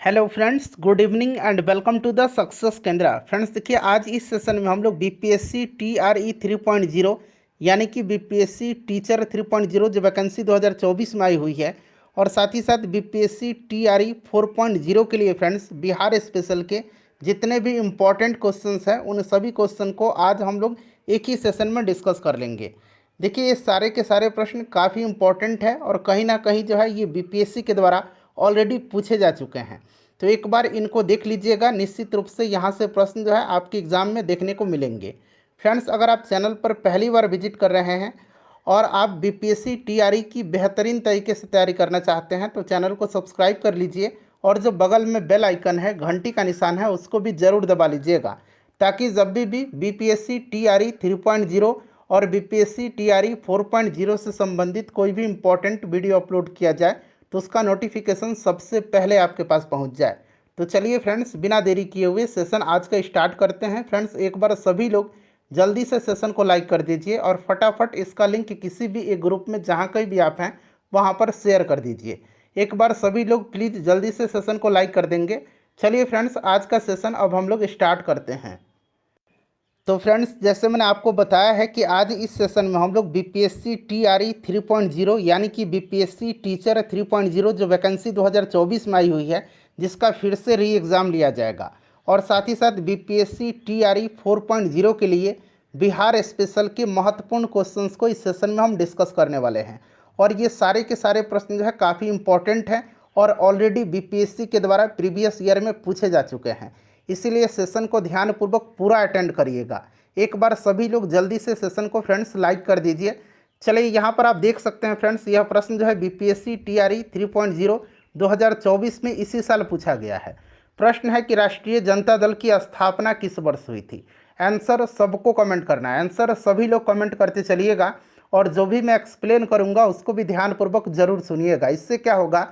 Hello friends, good evening and welcome to the success Kendra. Friends देखिए, आज इस session में हम लोग बीपीएससी टीआरई 3.0 यानी कि बीपीएससी टीचर 3.0 जो वैकेंसी 2024 में आई हुई है, और साथ ही साथ बीपीएससी टीआरई 4.0 के लिए फ्रेंड्स बिहार स्पेशल के जितने भी इम्पोर्टेंट क्वेश्चंस हैं उन सभी क्वेश्चन को आज हम लोग एक ही सेशन में डिस्कस कर लेंगे। देखिए, ये सारे के सारे प्रश्न काफ़ी इम्पोर्टेंट है और कहीं ना कहीं जो है ये बीपीएससी के द्वारा ऑलरेडी पूछे जा चुके हैं। तो एक बार इनको देख लीजिएगा, निश्चित रूप से यहाँ से प्रश्न जो है आपके एग्ज़ाम में देखने को मिलेंगे। फ्रेंड्स, अगर आप चैनल पर पहली बार विजिट कर रहे हैं और आप बीपीएससी टीआरई की बेहतरीन तरीके से तैयारी करना चाहते हैं तो चैनल को सब्सक्राइब कर लीजिए, और जो बगल में बेल आइकन है, घंटी का निशान है, उसको भी ज़रूर दबा लीजिएगा, ताकि जब भी बीपीएससी टीआरई 3.0 और बीपीएससी टीआरई 4.0 से संबंधित कोई भी इम्पोर्टेंट वीडियो अपलोड किया जाए तो उसका नोटिफिकेशन सबसे पहले आपके पास पहुंच जाए। तो चलिए फ्रेंड्स, बिना देरी किए हुए सेशन आज का स्टार्ट करते हैं। फ्रेंड्स, एक बार सभी लोग जल्दी से सेशन को लाइक कर दीजिए और फटाफट इसका लिंक किसी भी एक ग्रुप में जहां कहीं भी आप हैं वहां पर शेयर कर दीजिए। एक बार सभी लोग प्लीज़ जल्दी से सेशन को लाइक कर देंगे। चलिए फ्रेंड्स, आज का सेशन अब हम लोग स्टार्ट करते हैं। तो फ्रेंड्स, जैसे मैंने आपको बताया है कि आज इस सेशन में हम लोग बीपीएससी टीआरई 3.0 यानी कि बीपीएससी टीचर 3.0 जो वैकेंसी 2024 में आई हुई है, जिसका फिर से री एग्ज़ाम लिया जाएगा, और साथ ही साथ बीपीएससी टीआरई 4.0 के लिए बिहार स्पेशल के महत्वपूर्ण क्वेश्चंस को इस सेशन में हम डिस्कस करने वाले हैं। और ये सारे के सारे प्रश्न जो है काफ़ी इंपॉर्टेंट हैं और ऑलरेडी बीपीएससी के द्वारा प्रीवियस ईयर में पूछे जा चुके हैं। इसीलिए सेशन को ध्यानपूर्वक पूरा अटेंड करिएगा। एक बार सभी लोग जल्दी से सेशन को फ्रेंड्स लाइक कर दीजिए। चलिए, यहाँ पर आप देख सकते हैं फ्रेंड्स, यह प्रश्न जो है बीपीएससी टीआरई 3.0 2024 में इसी साल पूछा गया है। प्रश्न है कि राष्ट्रीय जनता दल की स्थापना किस वर्ष हुई थी। आंसर सबको कमेंट करना है, आंसर सभी लोग कमेंट करते चलिएगा, और जो भी मैं एक्सप्लेन करूँगा उसको भी ध्यानपूर्वक जरूर सुनिएगा। इससे क्या होगा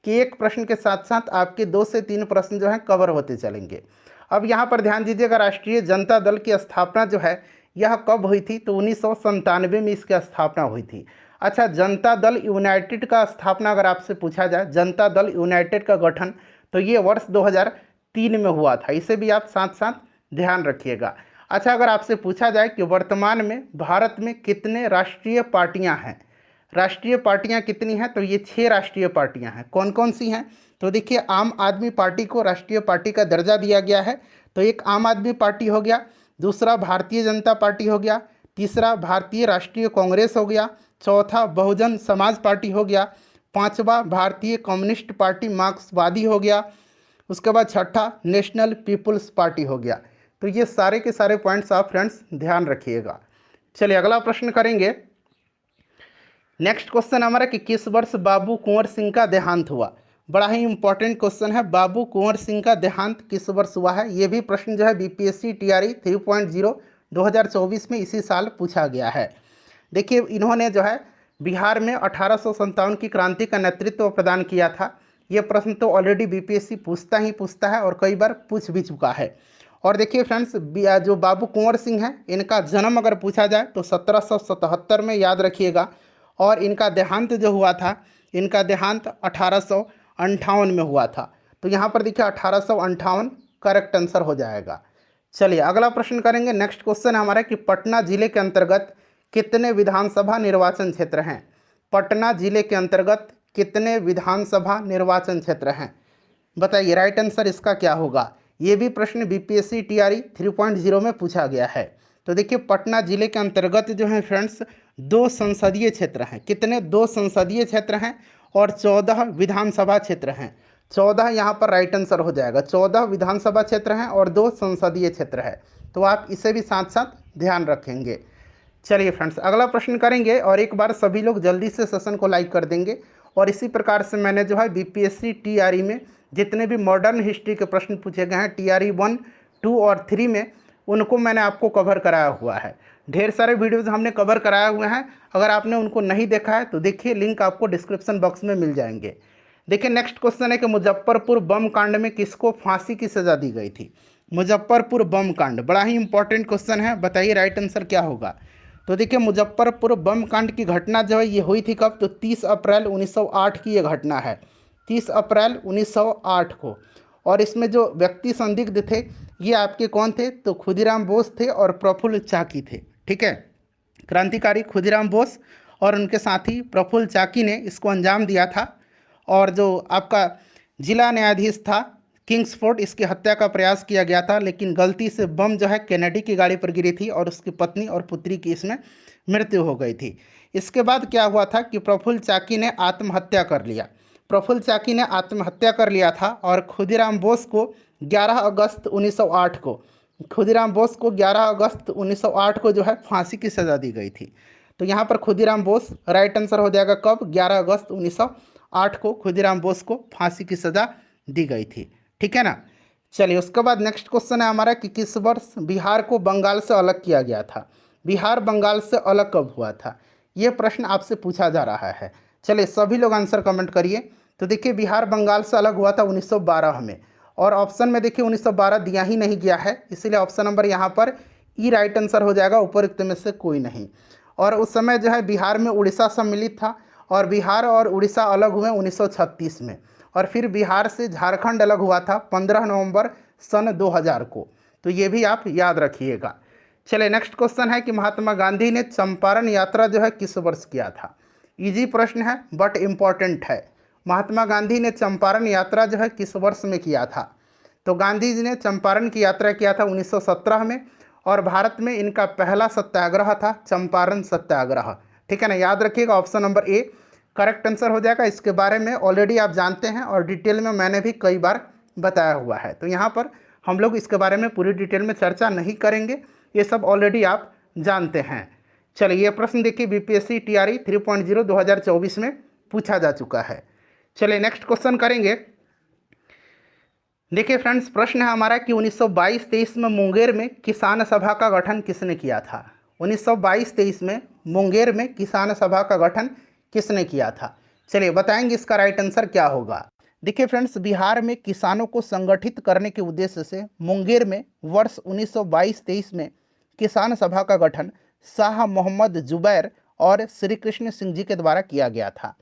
कि एक प्रश्न के साथ साथ आपके 2 से 3 प्रश्न जो हैं कवर होते चलेंगे। अब यहाँ पर ध्यान दीजिएगा, राष्ट्रीय जनता दल की स्थापना जो है यह कब हुई थी, तो 1997 में इसकी स्थापना हुई थी। अच्छा, जनता दल यूनाइटेड का स्थापना अगर आपसे पूछा जाए, जनता दल यूनाइटेड का गठन, तो ये वर्ष 2003 में हुआ था। इसे भी आप साथ साथ ध्यान रखिएगा। अच्छा, अगर आपसे पूछा जाए कि वर्तमान में भारत में कितने राष्ट्रीय पार्टियां हैं, राष्ट्रीय पार्टियां कितनी हैं, तो ये 6 राष्ट्रीय पार्टियां हैं। कौन कौन सी हैं, तो देखिए, आम आदमी पार्टी को राष्ट्रीय पार्टी का दर्जा दिया गया है, तो एक आम आदमी पार्टी हो गया, दूसरा भारतीय जनता पार्टी हो गया, तीसरा भारतीय राष्ट्रीय कांग्रेस हो गया, चौथा बहुजन समाज पार्टी हो गया, पांचवा भारतीय कम्युनिस्ट पार्टी मार्क्सवादी हो गया, उसके बाद छठा नेशनल पीपुल्स पार्टी हो गया। तो ये सारे के सारे पॉइंट्स आप फ्रेंड्स ध्यान रखिएगा। चलिए, अगला प्रश्न करेंगे। नेक्स्ट क्वेश्चन हमारा कि किस वर्ष बाबू कुंवर सिंह का देहांत हुआ। बड़ा ही इंपॉर्टेंट क्वेश्चन है, बाबू कुंवर सिंह का देहांत किस वर्ष हुआ है। ये भी प्रश्न जो है बीपीएससी टीआरई 3.0 2024 में इसी साल पूछा गया है। देखिए, इन्होंने जो है बिहार में 1857 की क्रांति का नेतृत्व प्रदान किया था। ये प्रश्न तो ऑलरेडी बीपीएससी पूछता ही पूछता है और कई बार पूछ भी चुका है। और देखिए फ्रेंड्स, जो बाबू कुंवर सिंह हैं, इनका जन्म अगर पूछा जाए तो 1777 में, याद रखिएगा, और इनका देहांत जो हुआ था, इनका देहांत 1858 में हुआ था। तो यहाँ पर देखिए 1858 करेक्ट आंसर हो जाएगा। चलिए, अगला प्रश्न करेंगे। नेक्स्ट क्वेश्चन हमारा कि पटना जिले के अंतर्गत कितने विधानसभा निर्वाचन क्षेत्र हैं। पटना जिले के अंतर्गत कितने विधानसभा निर्वाचन क्षेत्र हैं, बताइए, राइट आंसर इसका क्या होगा। ये भी प्रश्न बीपीएससी टीआरई 3.0 में पूछा गया है। तो देखिए, पटना जिले के अंतर्गत जो है फ्रेंड्स 2 संसदीय क्षेत्र हैं। कितने, 2 संसदीय क्षेत्र हैं और 14 विधानसभा क्षेत्र हैं। 14 यहाँ पर राइट आंसर हो जाएगा। 14 विधानसभा क्षेत्र हैं और 2 संसदीय क्षेत्र है। तो आप इसे भी साथ साथ ध्यान रखेंगे। चलिए फ्रेंड्स, अगला प्रश्न करेंगे, और एक बार सभी लोग जल्दी से सेशन को लाइक कर देंगे। और इसी प्रकार से मैंने जो है बीपीएससी टीआरई में जितने भी मॉडर्न हिस्ट्री के प्रश्न पूछे गए हैं टीआरई 1, 2 और 3 में, उनको मैंने आपको कवर कराया हुआ है। ढेर सारे वीडियोज़ हमने कवर कराए हुए हैं। अगर आपने उनको नहीं देखा है तो देखिए, लिंक आपको डिस्क्रिप्शन बॉक्स में मिल जाएंगे। देखिए, नेक्स्ट क्वेश्चन है कि मुजफ्फरपुर बम कांड में किसको फांसी की सज़ा दी गई थी। मुजफ्फरपुर बम कांड बड़ा ही इंपॉर्टेंट क्वेश्चन है, बताइए राइट आंसर क्या होगा। तो देखिए, मुजफ्फरपुर बम कांड की घटना जो है ये हुई थी कब, तो 30 अप्रैल 1908 की ये घटना है। 30 अप्रैल 1908 को। और इसमें जो व्यक्ति संदिग्ध थे ये आपके कौन थे, तो खुदीराम बोस थे और प्रफुल्ल चाकी थे। ठीक है, क्रांतिकारी खुदीराम बोस और उनके साथी प्रफुल्ल चाकी ने इसको अंजाम दिया था। और जो आपका जिला न्यायाधीश था किंग्सफोर्ड, इसकी हत्या का प्रयास किया गया था, लेकिन गलती से बम जो है केनेडी की गाड़ी पर गिरी थी और उसकी पत्नी और पुत्री की इसमें मृत्यु हो गई थी। इसके बाद क्या हुआ था कि प्रफुल्ल चाकी ने आत्महत्या कर लिया। प्रफुल्ल चाकी ने आत्महत्या कर लिया था और खुदीराम बोस को 11 अगस्त 1908 को खुदीराम बोस को 11 अगस्त 1908 को जो है फांसी की सज़ा दी गई थी। तो यहाँ पर खुदीराम बोस राइट आंसर हो जाएगा। कब? 11 अगस्त 1908 को खुदीराम बोस को फांसी की सज़ा दी गई थी। ठीक है ना। चलिए उसके बाद नेक्स्ट क्वेश्चन है हमारा कि किस वर्ष बिहार को बंगाल से अलग किया गया था। बिहार बंगाल से अलग कब हुआ था, ये प्रश्न आपसे पूछा जा रहा है। चलिए सभी लोग आंसर कमेंट करिए। तो देखिए बिहार बंगाल से अलग हुआ था 1912 में, और ऑप्शन में देखिए 1912 दिया ही नहीं गया है, इसीलिए ऑप्शन नंबर यहाँ पर ई राइट आंसर हो जाएगा, उपरोक्त में से कोई नहीं। और उस समय जो है बिहार में उड़ीसा सम्मिलित था और बिहार और उड़ीसा अलग हुए 1936 में, और फिर बिहार से झारखंड अलग हुआ था 15 नवंबर सन 2000 को। तो ये भी आप याद रखिएगा। चलिए नेक्स्ट क्वेश्चन है कि महात्मा गांधी ने चंपारण यात्रा जो है किस वर्ष किया था। इजी प्रश्न है बट इम्पॉर्टेंट है। महात्मा गांधी ने चंपारण यात्रा जो है किस वर्ष में किया था। तो गांधी जी ने चंपारण की यात्रा किया था 1917 में, और भारत में इनका पहला सत्याग्रह था चंपारण सत्याग्रह। ठीक है ना, याद रखिएगा option number A correct answer हो जाएगा। इसके बारे में ऑलरेडी आप जानते हैं और डिटेल में मैंने भी कई बार बताया हुआ है, तो यहाँ पर हम लोग इसके बारे में पूरी डिटेल में चर्चा नहीं करेंगे, ये सब ऑलरेडी आप जानते हैं। चलिए ये प्रश्न देखिए बीपीएससी टीआरई 3.0 2024 में पूछा जा चुका है। चलिए नेक्स्ट क्वेश्चन करेंगे। देखिए फ्रेंड्स प्रश्न है हमारा कि 1922-23 में मुंगेर में किसान सभा का गठन किसने किया था। 1922-23 में मुंगेर में किसान सभा का गठन किसने किया था। चलिए बताएंगे इसका राइट आंसर क्या होगा। देखिए फ्रेंड्स बिहार में किसानों को संगठित करने के उद्देश्य से मुंगेर में वर्ष 1922-23 में किसान सभा का गठन शाह मोहम्मद जुबैर और श्री कृष्ण सिंह जी के द्वारा किया गया था।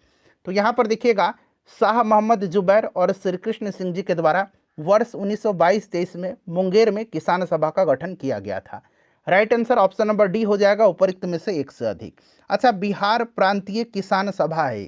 तो यहाँ पर देखिएगा शाह मोहम्मद जुबैर और श्री कृष्ण सिंह जी के द्वारा वर्ष 1922-23 में मुंगेर में किसान सभा का गठन किया गया था। Right answer option number D हो जाएगा, उपरोक्त में से एक से अधिक। अच्छा बिहार प्रांतीय किसान सभा है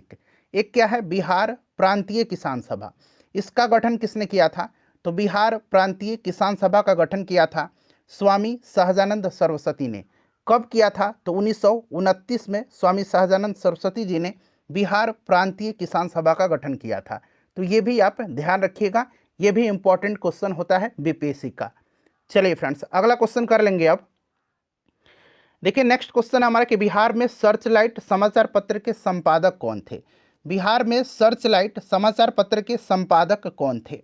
एक क्या है, बिहार प्रांतीय किसान सभा, इसका गठन किसने किया था। तो बिहार प्रांतीय किसान सभा का गठन किया था स्वामी सहजानंद सरस्वती ने। कब किया था, तो 1929 में स्वामी सहजानंद सरस्वती जी ने बिहार प्रांतीय किसान सभा का गठन किया था। तो ये भी आप ध्यान रखिएगा, ये भी इंपॉर्टेंट क्वेश्चन होता है बीपीएससी का। चलिए फ्रेंड्स अगला क्वेश्चन कर लेंगे। अब देखिए नेक्स्ट क्वेश्चन हमारा कि बिहार में सर्च लाइट समाचार पत्र के संपादक कौन थे। बिहार में सर्च लाइट समाचार पत्र के संपादक कौन थे।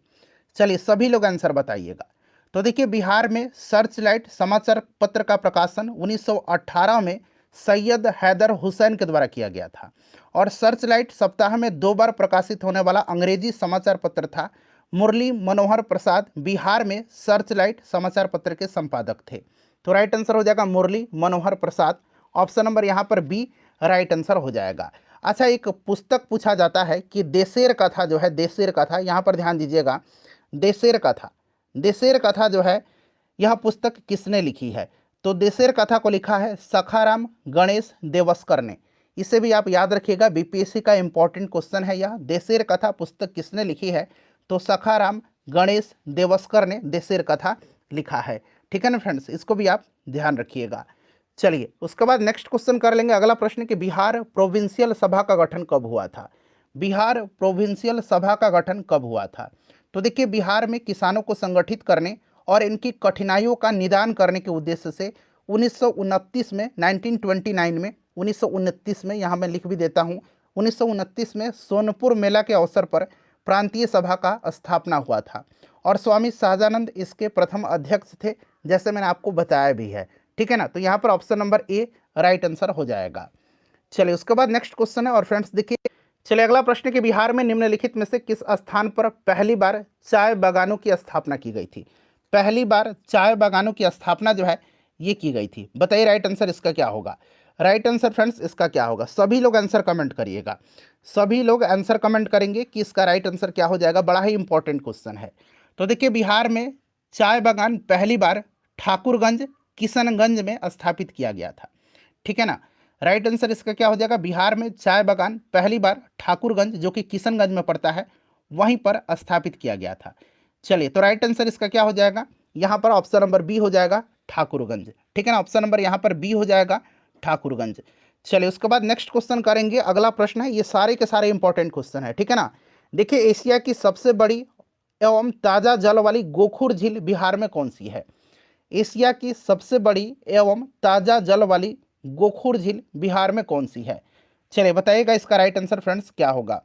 चलिए सभी लोग आंसर बताइएगा। तो देखिए बिहार में सर्च लाइट समाचार पत्र का प्रकाशन 1918 में सैयद हैदर हुसैन के द्वारा किया गया था, और सर्च लाइट सप्ताह में 2 बार प्रकाशित होने वाला अंग्रेजी समाचार पत्र था। मुरली मनोहर प्रसाद बिहार में सर्च लाइट समाचार पत्र के संपादक थे। तो राइट आंसर हो जाएगा मुरली मनोहर प्रसाद, ऑप्शन नंबर यहाँ पर बी राइट आंसर हो जाएगा। अच्छा एक पुस्तक पूछा जाता है कि देशेर कथा जो है, देशेर कथा, यहाँ पर ध्यान दीजिएगा, देशेर कथा, देशेर कथा जो है यह पुस्तक किसने लिखी है। तो देशेर कथा को लिखा है सखाराम गणेश देवस्कर ने। इसे भी आप याद रखिएगा, बीपीएससी का इंपॉर्टेंट क्वेश्चन है यह। देशेर कथा पुस्तक किसने लिखी है, तो सखाराम गणेश देवस्कर ने देशेर कथा लिखा है। ठीक है ना फ्रेंड्स, इसको भी आप ध्यान रखिएगा। चलिए उसके बाद नेक्स्ट क्वेश्चन कर लेंगे। अगला प्रश्न कि बिहार प्रोविंशियल सभा का गठन कब हुआ था। बिहार प्रोविंशियल सभा का गठन कब हुआ था। तो देखिए बिहार में किसानों को संगठित करने और इनकी कठिनाइयों का निदान करने के उद्देश्य से 1929 में 1929 में 1929 में, यहाँ मैं लिख भी देता हूँ, 1929 में सोनपुर मेला के अवसर पर प्रांतीय सभा का स्थापना हुआ था, और स्वामी सहजानंद इसके प्रथम अध्यक्ष थे, जैसे मैंने आपको बताया भी है। ठीक है ना, तो यहाँ पर option number A right answer हो जाएगा। चलिए उसके बाद नेक्स्ट क्वेश्चन है, और फ्रेंड्स देखिए चलिए अगला प्रश्न कि बिहार में निम्नलिखित में से किस स्थान पर पहली बार चाय बागानों की स्थापना की गई थी। पहली बार चाय बागानों की स्थापना जो है ये की गई थी, बताइए राइट आंसर इसका क्या होगा। राइट आंसर फ्रेंड्स इसका क्या होगा? सभी लोग आंसर कमेंट करिएगा, सभी लोग आंसर कमेंट करेंगे कि इसका राइट आंसर क्या हो जाएगा। बड़ा ही इंपॉर्टेंट क्वेश्चन है। तो देखिए, बिहार में चाय बागान पहली बार ठाकुरगंज किशनगंज में स्थापित किया गया था, ठीक है ना। राइट आंसर इसका क्या हो जाएगा? बिहार में चाय बागान पहली बार ठाकुरगंज, जो कि किशनगंज में पड़ता है, वहीं पर स्थापित किया गया था। चलिए, तो राइट आंसर इसका क्या हो जाएगा? यहाँ पर ऑप्शन नंबर बी हो जाएगा, ठाकुरगंज, ठीक है ना। ऑप्शन नंबर यहाँ पर बी हो जाएगा, ठाकुरगंज। चलिए, उसके बाद नेक्स्ट क्वेश्चन करेंगे। अगला प्रश्न है, ये सारे के सारे इंपॉर्टेंट क्वेश्चन है, ठीक है ना। देखिए, एशिया की सबसे बड़ी एवं ताज़ा जल वाली गोखुर झील बिहार में कौन सी है? एशिया की सबसे बड़ी एवं ताज़ा जल वाली गोखुर झील बिहार में कौन सी है? चलिए बताइएगा, इसका राइट आंसर फ्रेंड्स क्या होगा?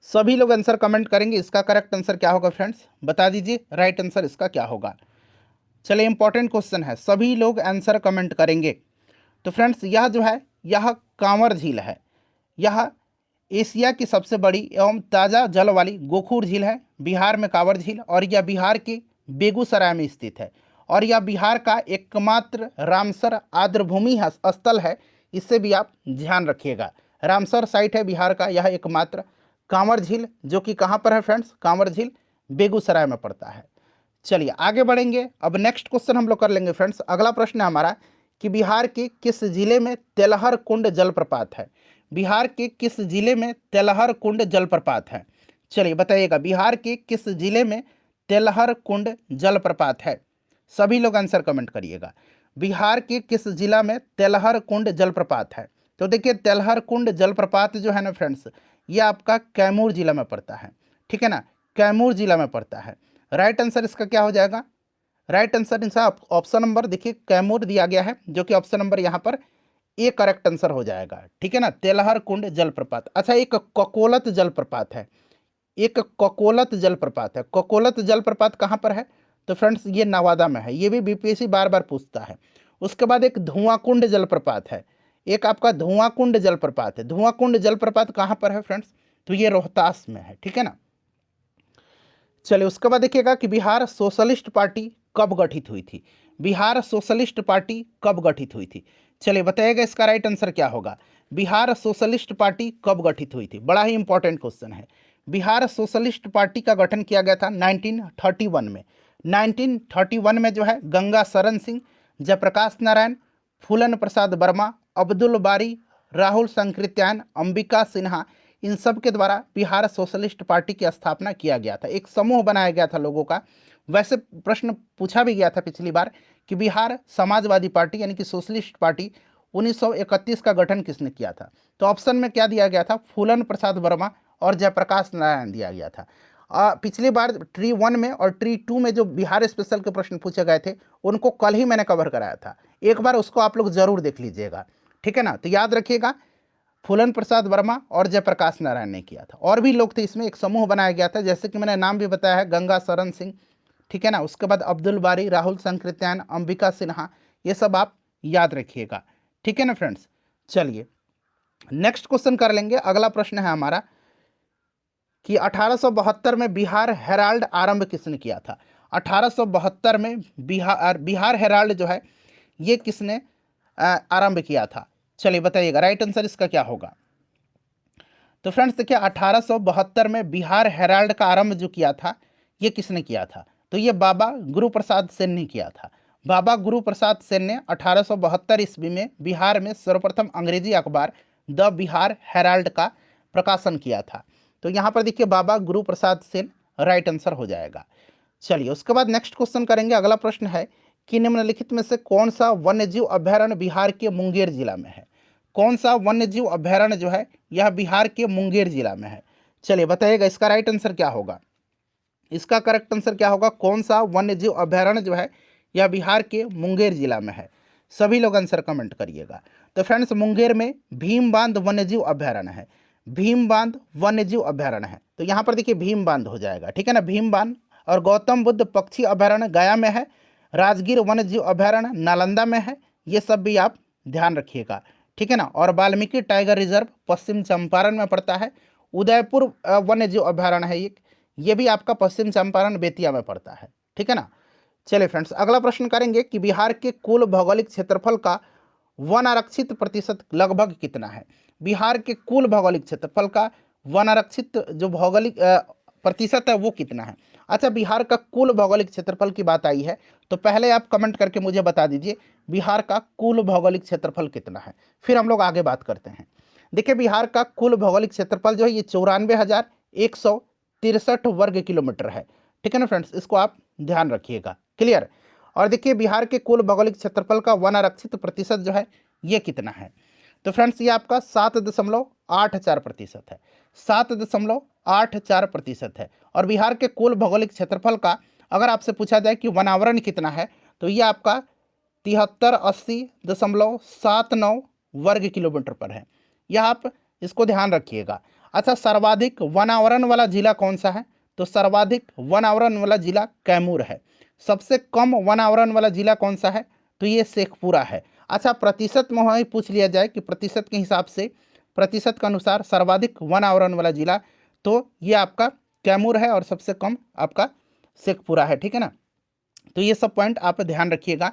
सभी लोग आंसर कमेंट करेंगे। इसका करेक्ट आंसर क्या होगा फ्रेंड्स? बता दीजिए, राइट आंसर इसका क्या होगा। चलिए, इंपॉर्टेंट क्वेश्चन है, सभी लोग आंसर कमेंट करेंगे। तो फ्रेंड्स, यह जो है, यह कांवर झील है। यह एशिया की सबसे बड़ी एवं ताज़ा जल वाली गोखुर झील है, बिहार में कांवर झील, और यह बिहार के बेगूसराय में स्थित है। और यह बिहार का एकमात्र रामसर आर्द्रभूमि स्थल है, इससे भी आप ध्यान रखिएगा। रामसर साइट है बिहार का यह एकमात्र। कांवर झील जो कि कहाँ पर है फ्रेंड्स? कांवर झील बेगूसराय में पड़ता है। चलिए आगे बढ़ेंगे। अब नेक्स्ट क्वेश्चन हम लोग कर लेंगे फ्रेंड्स। अगला प्रश्न है हमारा कि बिहार के किस जिले में तेलहर कुंड जलप्रपात है? बिहार के किस जिले में तेलहर कुंड जलप्रपात है? चलिए बताइएगा, बिहार के किस जिले में तेलहर कुंड जलप्रपात है? सभी लोग आंसर कमेंट करिएगा। बिहार के किस जिला में तेलहर कुंड जलप्रपात है? तो देखिए, तेलहर कुंड जलप्रपात जो है ना फ्रेंड्स, ये आपका कैमूर जिला में पड़ता है, ठीक है ना। कैमूर जिला में पड़ता है। राइट आंसर इसका क्या हो जाएगा? राइट आंसर इसका ऑप्शन नंबर, देखिए कैमूर दिया गया है, जो कि ऑप्शन नंबर यहाँ पर ए करेक्ट आंसर हो जाएगा, ठीक है ना। तेलहर कुंड जलप्रपात। अच्छा, एक ककोलत जलप्रपात है, एक ककोलत जलप्रपात है। ककोलत जलप्रपात कहाँ पर है? तो फ्रेंड्स, ये नवादा में है। ये भी बीपीएससी बार बार पूछता है। उसके बाद एक धुआं कुंड जलप्रपात है, एक आपका धुआं कुंड जलप्रपात है। धुआं कुंड जलप्रपात कहाँ पर है फ्रेंड्स? तो ये रोहतास में है, ठीक है ना। चलिए, उसके बाद देखिएगा कि बिहार सोशलिस्ट पार्टी कब गठित हुई थी? बिहार सोशलिस्ट पार्टी कब गठित हुई थी? चलिए बताइएगा, इसका राइट आंसर क्या होगा? बिहार सोशलिस्ट पार्टी कब गठित हुई थी? बड़ा ही इंपॉर्टेंट क्वेश्चन है। बिहार सोशलिस्ट पार्टी का गठन किया गया था 1931 में। 1931 में जो है, गंगा शरण सिंह, जयप्रकाश नारायण, फूलन प्रसाद वर्मा, अब्दुल बारी, राहुल संकृत्यायन, अंबिका सिन्हा, इन सब के द्वारा बिहार सोशलिस्ट पार्टी की स्थापना किया गया था। एक समूह बनाया गया था लोगों का। वैसे प्रश्न पूछा भी गया था पिछली बार कि बिहार समाजवादी पार्टी यानी कि सोशलिस्ट पार्टी 1931 का गठन किसने किया था? तो ऑप्शन में क्या दिया गया था? फूलन प्रसाद वर्मा और जयप्रकाश नारायण दिया गया था। पिछली बार ट्री 1 में और ट्री 2 में जो बिहार स्पेशल के प्रश्न पूछे गए थे, उनको कल ही मैंने कवर कराया था। एक बार उसको आप लोग जरूर देख लीजिएगा, ठीक है ना। तो याद रखिएगा, फूलन प्रसाद वर्मा और जयप्रकाश नारायण ने किया था। और भी लोग थे, इसमें एक समूह बनाया गया था, जैसे कि मैंने नाम भी बताया है, गंगा शरण सिंह, ठीक है ना। उसके बाद अब्दुल बारी, राहुल संकृत्यायन, अंबिका सिन्हा, ये सब आप याद रखिएगा, ठीक है ना फ्रेंड्स। चलिए नेक्स्ट क्वेश्चन कर लेंगे। अगला प्रश्न है हमारा कि 1872 में बिहार हेराल्ड आरंभ किसने किया था? 1872 में बिहार हेराल्ड जो है, ये किसने आरंभ किया था? चलिए बताइएगा, राइट आंसर इसका क्या होगा? तो फ्रेंड्स देखिए, 1872 में बिहार हेराल्ड का आरंभ जो किया था, ये किसने किया था? तो ये बाबा गुरु प्रसाद सेन ने किया था। बाबा गुरु प्रसाद सेन ने 1872 ईस्वी में बिहार में सर्वप्रथम अंग्रेजी अखबार द बिहार हेराल्ड का प्रकाशन किया था। तो यहाँ पर देखिए, बाबा गुरु प्रसाद सेन राइट आंसर हो जाएगा। चलिए, उसके बाद नेक्स्ट क्वेश्चन करेंगे। अगला प्रश्न है कि निम्नलिखित में से कौन सा वन्यजीव अभयारण्य बिहार के मुंगेर जिला में है? कौन सा वन्यजीव अभयारण्य जो है, यह बिहार के मुंगेर जिला में है? चलिए बताइएगा, इसका राइट आंसर क्या होगा? इसका करेक्ट आंसर क्या होगा? कौन सा वन्यजीव अभयारण्य जो है, यह बिहार के मुंगेर जिला में है? सभी लोग आंसर कमेंट करिएगा। तो फ्रेंड्स, मुंगेर में भीम बांध वन्यजीव अभयारण्य है। भीम बांध वन्यजीव अभयारण्य है। तो यहाँ पर देखिए, भीम बांध हो जाएगा, ठीक है ना, भीम बांध। और गौतम बुद्ध पक्षी अभयारण्य गया में है। राजगीर वन्यजीव अभयारण्य नालंदा में है। ये सब भी आप ध्यान रखिएगा, ठीक है ना। और वाल्मीकि टाइगर रिजर्व पश्चिम चंपारण में पड़ता है। उदयपुर वन्यजीव अभयारण्य है ये भी आपका पश्चिम चंपारण बेतिया में पड़ता है, ठीक है ना। चलिए फ्रेंड्स, अगला प्रश्न करेंगे कि बिहार के कुल भौगोलिक क्षेत्रफल का वन आरक्षित प्रतिशत लगभग कितना है? बिहार के कुल भौगोलिक क्षेत्रफल का वन आरक्षित जो भौगोलिक प्रतिशत है वो कितना है? अच्छा, बिहार का कुल भौगोलिक क्षेत्रफल की बात आई है तो पहले आप कमेंट करके मुझे बता दीजिए बिहार का कुल भौगोलिक क्षेत्रफल कितना है, फिर हम लोग आगे बात करते हैं। देखिए, बिहार का कुल भौगोलिक क्षेत्रफल जो है ये 94,163 वर्ग किलोमीटर है। ठीक है ना फ्रेंड्स, इसको आप ध्यान रखिएगा। क्लियर? और देखिए, बिहार के कुल भौगोलिक क्षेत्रफल का वन आरक्षित प्रतिशत जो है ये कितना है? तो फ्रेंड्स ये आपका 7.84% है। 7.84% है। और बिहार के कुल भौगोलिक क्षेत्रफल का अगर आपसे पूछा जाए कि वनावरण कितना है तो ये आपका 7380.79 वर्ग किलोमीटर पर है। यह आप इसको ध्यान रखिएगा। अच्छा, सर्वाधिक वनावरण वाला जिला कौन सा है? तो सर्वाधिक वनावरण वाला जिला कैमूर है। सबसे कम वनावरण वाला जिला कौन सा है? तो ये शेखपुरा है। अच्छा, प्रतिशत में वहीं पूछ लिया जाए कि प्रतिशत के हिसाब से, प्रतिशत के अनुसार सर्वाधिक वनावरण वाला जिला तो ये आपका कैमूर है और सबसे कम आपका शेखपुरा है। ठीक है ना, तो ये सब पॉइंट आप ध्यान रखिएगा।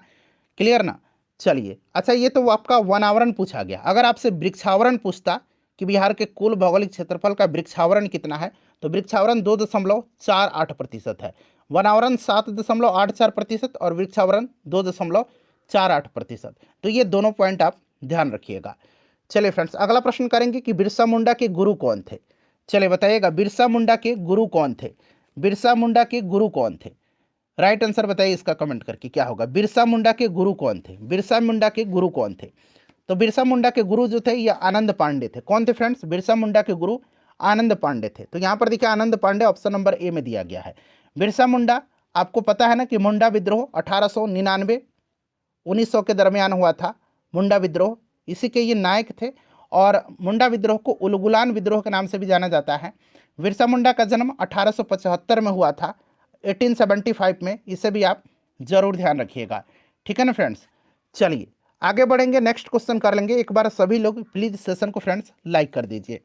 क्लियर ना? चलिए, अच्छा ये तो आपका वनावरण पूछा गया। अगर आपसे वृक्षावरण पूछता कि बिहार के कुल भौगोलिक क्षेत्रफल का वृक्षावरण कितना है तो वृक्षावरण 2.48% है, वनावरण 7.84% और वृक्षावरण 2.48%। तो ये दोनों पॉइंट आप ध्यान रखिएगा। चलिए फ्रेंड्स, अगला प्रश्न करेंगे कि बिरसा मुंडा के गुरु कौन थे? चलिए बताइएगा, बिरसा मुंडा के गुरु कौन थे? बिरसा मुंडा के गुरु कौन थे? राइट आंसर बताइए इसका कमेंट करके क्या होगा। बिरसा मुंडा के गुरु कौन थे? बिरसा मुंडा के गुरु कौन थे? तो बिरसा मुंडा के गुरु जो थे ये आनंद पांडे थे। कौन थे फ्रेंड्स? बिरसा मुंडा के गुरु आनंद पांडे थे। तो यहाँ पर देखिए आनंद पांडे ऑप्शन नंबर ए में दिया गया है। बिरसा मुंडा, आपको पता है ना कि मुंडा विद्रोह 1899 1900 के दरमियान हुआ था। मुंडा विद्रोह, इसी के ये नायक थे और मुंडा विद्रोह को उलगुलान विद्रोह के नाम से भी जाना जाता है। बिरसा मुंडा का जन्म 1875 में हुआ था, 1875 में। इसे भी आप जरूर ध्यान रखिएगा। ठीक है ना फ्रेंड्स, चलिए आगे बढ़ेंगे, नेक्स्ट क्वेश्चन कर लेंगे। एक बार सभी लोग प्लीज सेशन को फ्रेंड्स लाइक कर दीजिए।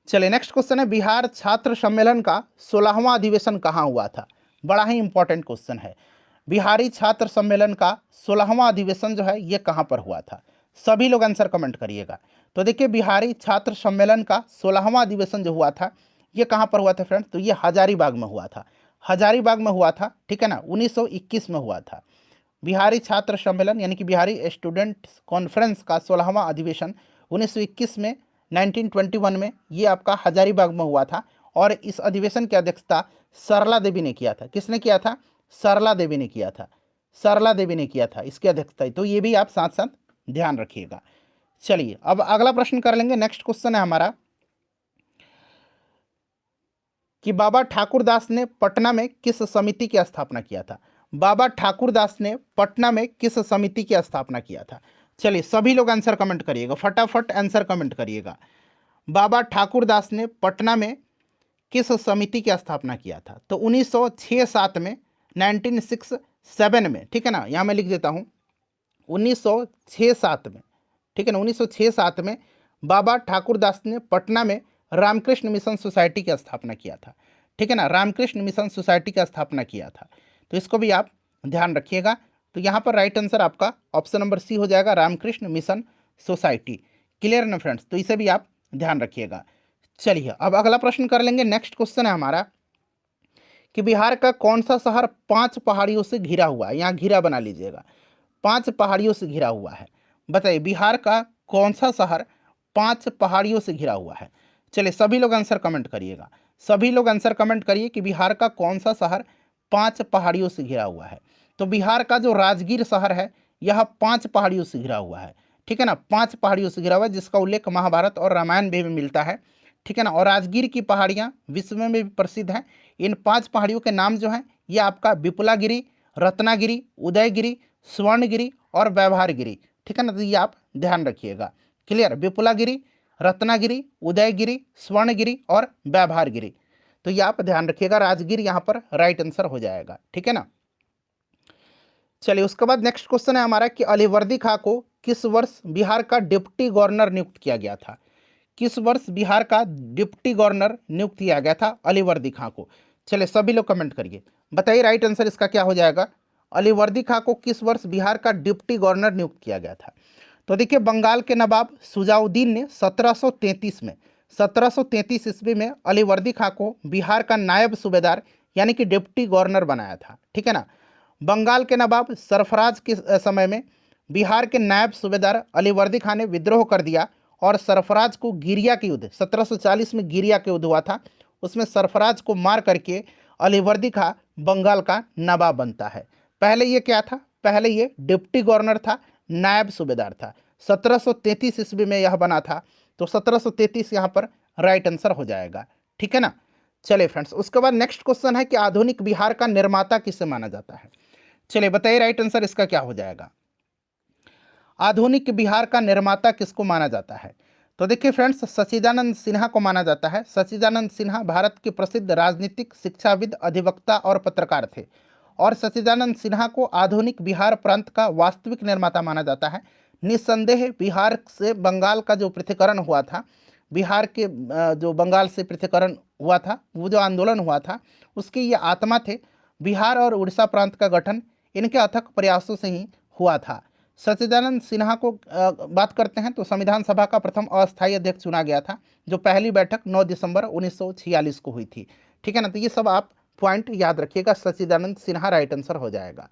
चलिए नेक्स्ट क्वेश्चन है, बिहार छात्र सम्मेलन का 16वां अधिवेशन कहाँ हुआ था? बड़ा ही इंपॉर्टेंट क्वेश्चन है। बिहारी छात्र सम्मेलन का 16वां अधिवेशन जो है ये कहाँ पर हुआ था? सभी लोग आंसर कमेंट करिएगा। तो देखिए, बिहारी छात्र सम्मेलन का 16वां अधिवेशन जो हुआ था ये कहाँ पर हुआ था फ्रेंड्स? तो ये हजारीबाग में हुआ था। हजारीबाग में हुआ था। ठीक है ना, 1921 में हुआ था। बिहारी छात्र सम्मेलन यानी कि बिहारी स्टूडेंट कॉन्फ्रेंस का 16वां अधिवेशन 1921 में, 1921 में ये आपका हजारीबाग में हुआ था। और इस अधिवेशन की अध्यक्षता सरला देवी ने किया था। किसने किया था? सरला देवी ने किया था। सरला देवी ने किया था इसकी अध्यक्षता। तो ये भी आप साथ साथ ध्यान रखिएगा। चलिए अब अगला प्रश्न कर लेंगे। नेक्स्ट क्वेश्चन है हमारा कि बाबा ठाकुरदास ने पटना में किस समिति की स्थापना किया था? बाबा ठाकुरदास ने पटना में किस समिति की स्थापना किया था? चलिए सभी लोग आंसर कमेंट करिएगा, फटाफट आंसर कमेंट करिएगा। बाबा ठाकुरदास ने पटना में किस समिति की स्थापना किया था? तो 1906-7 में, 1967 में। ठीक है ना, यहाँ मैं लिख देता हूँ 1906-7 में। ठीक है ना, 1906-7 में बाबा ठाकुरदास ने पटना में रामकृष्ण मिशन सोसाइटी की स्थापना किया था। ठीक है ना, रामकृष्ण मिशन सोसाइटी की स्थापना किया था। तो इसको भी आप ध्यान रखिएगा। तो यहाँ पर राइट आंसर आपका ऑप्शन नंबर सी हो जाएगा, रामकृष्ण मिशन सोसाइटी। क्लियर ना फ्रेंड्स? तो इसे भी आप ध्यान रखिएगा। चलिए अब अगला प्रश्न कर लेंगे। नेक्स्ट क्वेश्चन है हमारा कि बिहार का कौन सा शहर 5 पहाड़ियों से घिरा हुआ है? यहाँ घिरा बना लीजिएगा, 5 पहाड़ियों से घिरा हुआ है। बताइए बिहार का कौन सा शहर 5 पहाड़ियों से घिरा हुआ है? चलिए सभी लोग आंसर कमेंट करिएगा। सभी लोग आंसर कमेंट करिए कि बिहार का कौन सा शहर 5 पहाड़ियों से घिरा हुआ है। तो बिहार का जो राजगीर शहर है यह 5 पहाड़ियों से घिरा हुआ है। ठीक है ना, 5 पहाड़ियों से घिरा हुआ है, जिसका उल्लेख महाभारत और रामायण में भी मिलता है। ठीक है ना, और राजगीर की पहाड़ियाँ विश्व में भी प्रसिद्ध हैं। इन 5 पहाड़ियों के नाम जो हैं ये आपका विपुलागिरी, रत्नागिरी, उदयगिरी, स्वर्णगिरी और व्यवहारगिरी। ठीक है ना, तो ये आप ध्यान रखिएगा। क्लियर? विपुलागिरी, रत्नागिरी, उदयगिरी, स्वर्णगिरी और व्यवहारगिरी। तो ये आप ध्यान रखिएगा। राजगीर यहाँ पर राइट आंसर हो जाएगा। ठीक है ना, चलिए उसके बाद नेक्स्ट क्वेश्चन है हमारा कि अलीवर्दी खां को किस वर्ष बिहार का डिप्टी गवर्नर नियुक्त किया गया था? किस वर्ष बिहार का डिप्टी गवर्नर नियुक्त किया गया था अलीवर्दी खां को? चलिए सभी लोग कमेंट करिए, बताइए राइट आंसर इसका क्या हो जाएगा। अलीवर्दी खां को किस वर्ष बिहार का डिप्टी गवर्नर नियुक्त किया गया था? तो देखिए, बंगाल के नवाब सुजाउद्दीन ने 1733 में 1733 ईस्वी में अलीवर्दी खां को बिहार का नायब सूबेदार यानी कि डिप्टी गवर्नर बनाया था। ठीक है ना। बंगाल के नवाब सरफराज के समय में बिहार के नायब सूबेदार अलीवर्दी खां ने विद्रोह कर दिया और सरफराज को गिरिया के युद्ध 1740 में गिरिया के युद्ध हुआ था, उसमें सरफराज को मार करके अलीवर्दी खां बंगाल का नवाब बनता है। पहले ये क्या था? पहले ये डिप्टी गवर्नर था, नायब सूबेदार था। 1733 ईस्वी में यह बना था, तो 1733 यहाँ पर राइट आंसर हो जाएगा। ठीक है ना। चलिए फ्रेंड्स, उसके बाद नेक्स्ट क्वेश्चन है कि आधुनिक बिहार का निर्माता किसे माना जाता है? चलिए बताइए राइट आंसर इसका क्या हो जाएगा। आधुनिक बिहार का निर्माता किसको माना जाता है? तो देखिए फ्रेंड्स, सच्चिदानंद सिन्हा को माना जाता है। सच्चिदानंद सिन्हा भारत के प्रसिद्ध राजनीतिक, शिक्षाविद, अधिवक्ता और पत्रकार थे और सच्चिदानंद सिन्हा को आधुनिक बिहार प्रांत का वास्तविक निर्माता माना जाता है। निस्संदेह बिहार से बंगाल का जो पृथक्करण हुआ था, बिहार के जो बंगाल से पृथक्करण हुआ था, वो जो आंदोलन हुआ था, उसके ये आत्मा थे। बिहार और उड़ीसा प्रांत का गठन इनके अथक प्रयासों से ही हुआ था। सच्चिदानंद सिन्हा को बात करते हैं तो संविधान सभा का प्रथम अस्थायी अध्यक्ष चुना गया था, जो पहली बैठक 9 दिसंबर 1946 को हुई थी। ठीक है ना। तो ये सब आप पॉइंट याद रखिएगा। सच्चिदानंद सिन्हा राइट आंसर हो जाएगा।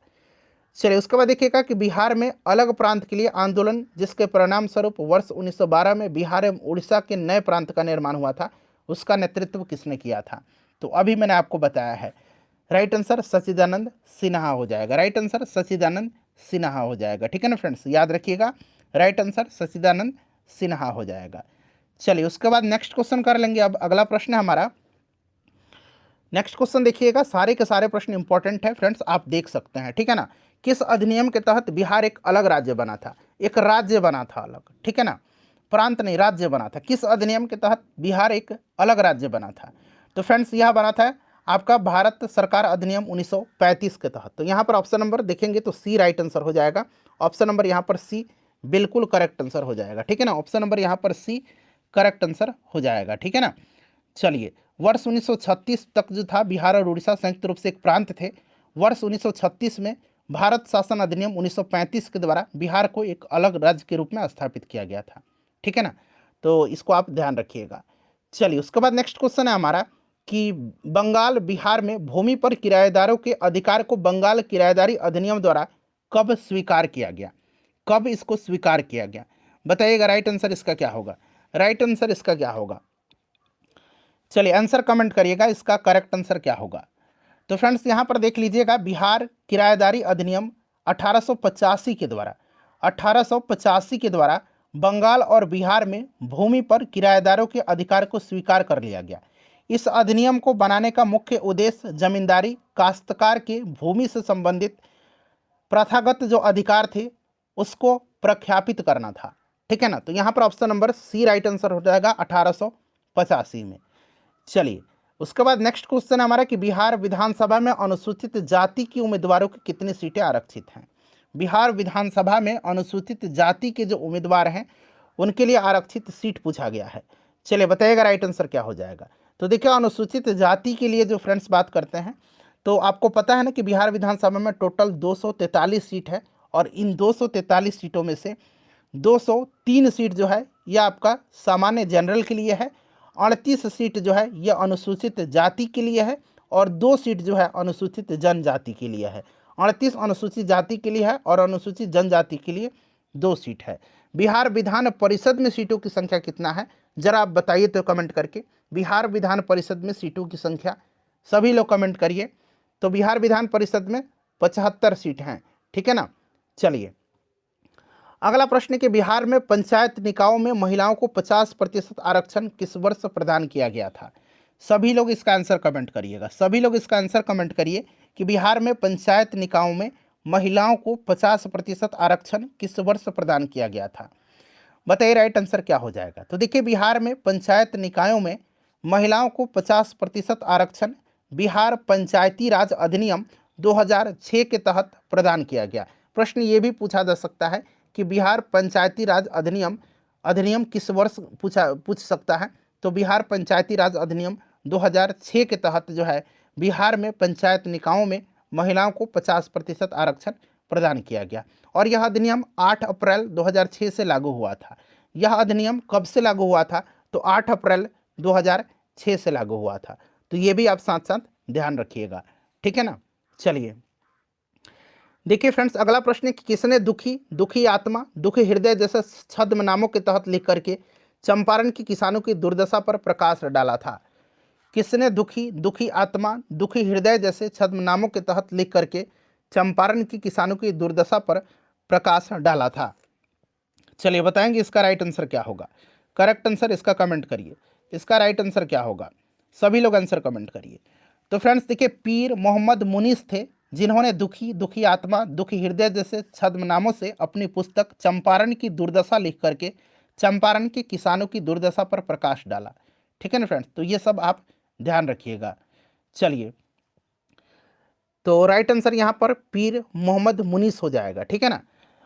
चलिए, उसके बाद देखिएगा कि बिहार में अलग प्रांत के लिए आंदोलन, जिसके परिणाम स्वरूप वर्ष 1912 में बिहार एवं उड़ीसा के नए प्रांत का निर्माण हुआ था, उसका नेतृत्व किसने किया था? तो अभी मैंने आपको बताया है। राइट आंसर सच्चिदानंद सिन्हा हो जाएगा। राइट आंसर सच्चिदानंद सिन्हा हो जाएगा। ठीक है ना फ्रेंड्स, याद रखिएगा, राइट आंसर सच्चिदानंद सिन्हा हो जाएगा। चलिए, उसके बाद नेक्स्ट क्वेश्चन कर लेंगे। अब अगला प्रश्न है हमारा। नेक्स्ट क्वेश्चन देखिएगा, सारे के सारे प्रश्न इंपॉर्टेंट है फ्रेंड्स, आप देख सकते हैं। ठीक है ना। किस अधिनियम के तहत बिहार एक अलग राज्य बना था? एक राज्य बना था अलग। ठीक है ना, प्रांत नहीं, राज्य बना था। किस अधिनियम के तहत बिहार एक अलग राज्य बना था? तो फ्रेंड्स, यह बना था आपका भारत सरकार अधिनियम 1935 के तहत। तो यहाँ पर ऑप्शन नंबर देखेंगे तो सी राइट आंसर हो जाएगा। ऑप्शन नंबर यहाँ पर सी बिल्कुल करेक्ट आंसर हो जाएगा। ठीक है ना, ऑप्शन नंबर यहाँ पर सी करेक्ट आंसर हो जाएगा। ठीक है ना। चलिए, वर्ष 1936 तक जो था बिहार और उड़ीसा संयुक्त रूप से एक प्रांत थे। वर्ष 1936 में भारत शासन अधिनियम 1935 के द्वारा बिहार को एक अलग राज्य के रूप में स्थापित किया गया था। ठीक है ना, तो इसको आप ध्यान रखिएगा। चलिए, उसके बाद नेक्स्ट क्वेश्चन है हमारा कि बंगाल बिहार में भूमि पर किराएदारों के अधिकार को बंगाल किराएदारी अधिनियम द्वारा कब स्वीकार किया गया? कब इसको स्वीकार किया गया? बताइएगा राइट आंसर इसका क्या होगा। राइट आंसर इसका क्या होगा? चलिए आंसर कमेंट करिएगा, इसका करेक्ट आंसर क्या होगा। तो फ्रेंड्स, यहाँ पर देख लीजिएगा, बिहार किराएदारी अधिनियम 1885 के द्वारा 1885 के द्वारा बंगाल और बिहार में भूमि पर किराएदारों के अधिकार को स्वीकार कर लिया गया। इस अधिनियम को बनाने का मुख्य उद्देश्य जमींदारी, काश्तकार के भूमि से संबंधित प्रथागत जो अधिकार थे उसको प्रख्यापित करना था। ठीक है ना, तो यहाँ पर option number C right answer हो जाएगा 1885 में। चलिए, उसके बाद नेक्स्ट क्वेश्चन है हमारा कि बिहार विधानसभा में अनुसूचित जाति की उम्मीदवारों की कितनी सीटें आरक्षित हैं? बिहार विधानसभा में अनुसूचित जाति के जो उम्मीदवार हैं उनके लिए आरक्षित सीट पूछा गया है। चलिए बताइएगा राइट आंसर क्या हो जाएगा। तो देखिए, अनुसूचित जाति के लिए जो फ्रेंड्स बात करते हैं, तो आपको पता है ना कि बिहार विधानसभा में टोटल 243 सीट है और इन 243 सीटों में से 203 सीट जो है यह आपका सामान्य जनरल के लिए है, 38 सीट जो है यह अनुसूचित जाति के लिए है और 2 सीट जो है अनुसूचित जनजाति के लिए है। 38 अनुसूचित जाति के लिए है और अनुसूचित जनजाति के लिए 2 सीट है। बिहार विधान परिषद में सीटों की संख्या कितना है, जरा आप बताइए तो कमेंट करके। बिहार विधान परिषद में सीटों की संख्या सभी लोग कमेंट करिए। तो बिहार विधान परिषद में 75 सीट हैं। ठीक है ना। चलिए, अगला प्रश्न कि बिहार में पंचायत निकायों में महिलाओं को 50% आरक्षण किस वर्ष प्रदान किया गया था? सभी लोग इसका आंसर कमेंट करिएगा। सभी लोग इसका आंसर कमेंट करिए कि बिहार में पंचायत निकायों में महिलाओं को 50% आरक्षण किस वर्ष प्रदान किया गया था? बताइए राइट आंसर क्या हो जाएगा। तो देखिए, बिहार में पंचायत निकायों में महिलाओं को 50% आरक्षण बिहार पंचायती राज अधिनियम 2006 के तहत प्रदान किया गया। प्रश्न ये भी पूछा जा सकता है कि बिहार पंचायती राज अधिनियम किस वर्ष पूछ सकता है। तो बिहार पंचायती राज अधिनियम 2006 के तहत जो है बिहार में पंचायत निकायों में महिलाओं को 50% आरक्षण प्रदान किया गया। और यह अधिनियम 8 अप्रैल 2006 से लागू हुआ था। यह अधिनियम कब से लागू हुआ था? तो 8 अप्रैल 2006 से लागू हुआ था। तो ये भी आप साथ साथ ध्यान रखिएगा, ठीक है ना। चलिए देखिए फ्रेंड्स, अगला प्रश्न है कि किसने दुखी, दुखी आत्मा, दुखी हृदय जैसे छद्म नामों के तहत लिख करके चंपारण के किसानों की दुर्दशा पर प्रकाश डाला था? किसने दुखी, दुखी आत्मा, दुखी हृदय जैसे छद्म नामों के तहत लिख करके चंपारण की किसानों की दुर्दशा पर प्रकाश डाला था? चलिए बताएंगे इसका राइट आंसर क्या होगा। करेक्ट आंसर इसका कमेंट करिए। इसका राइट आंसर क्या होगा? सभी लोग आंसर कमेंट करिए। तो फ्रेंड्स देखिए, पीर मोहम्मद मुनीस थे, जिन्होंने दुखी, दुखी आत्मा, दुखी हृदय जैसे छद्म नामों से अपनी पुस्तक चंपारण की दुर्दशा लिख करके चंपारण के किसानों की दुर्दशा पर प्रकाश डाला। ठीक है ना फ्रेंड्स, तो ये सब आप ध्यान रखिएगा। चलिए, तो राइट आंसर यहाँ पर पीर मोहम्मद मुनीस हो जाएगा, ठीक है ना।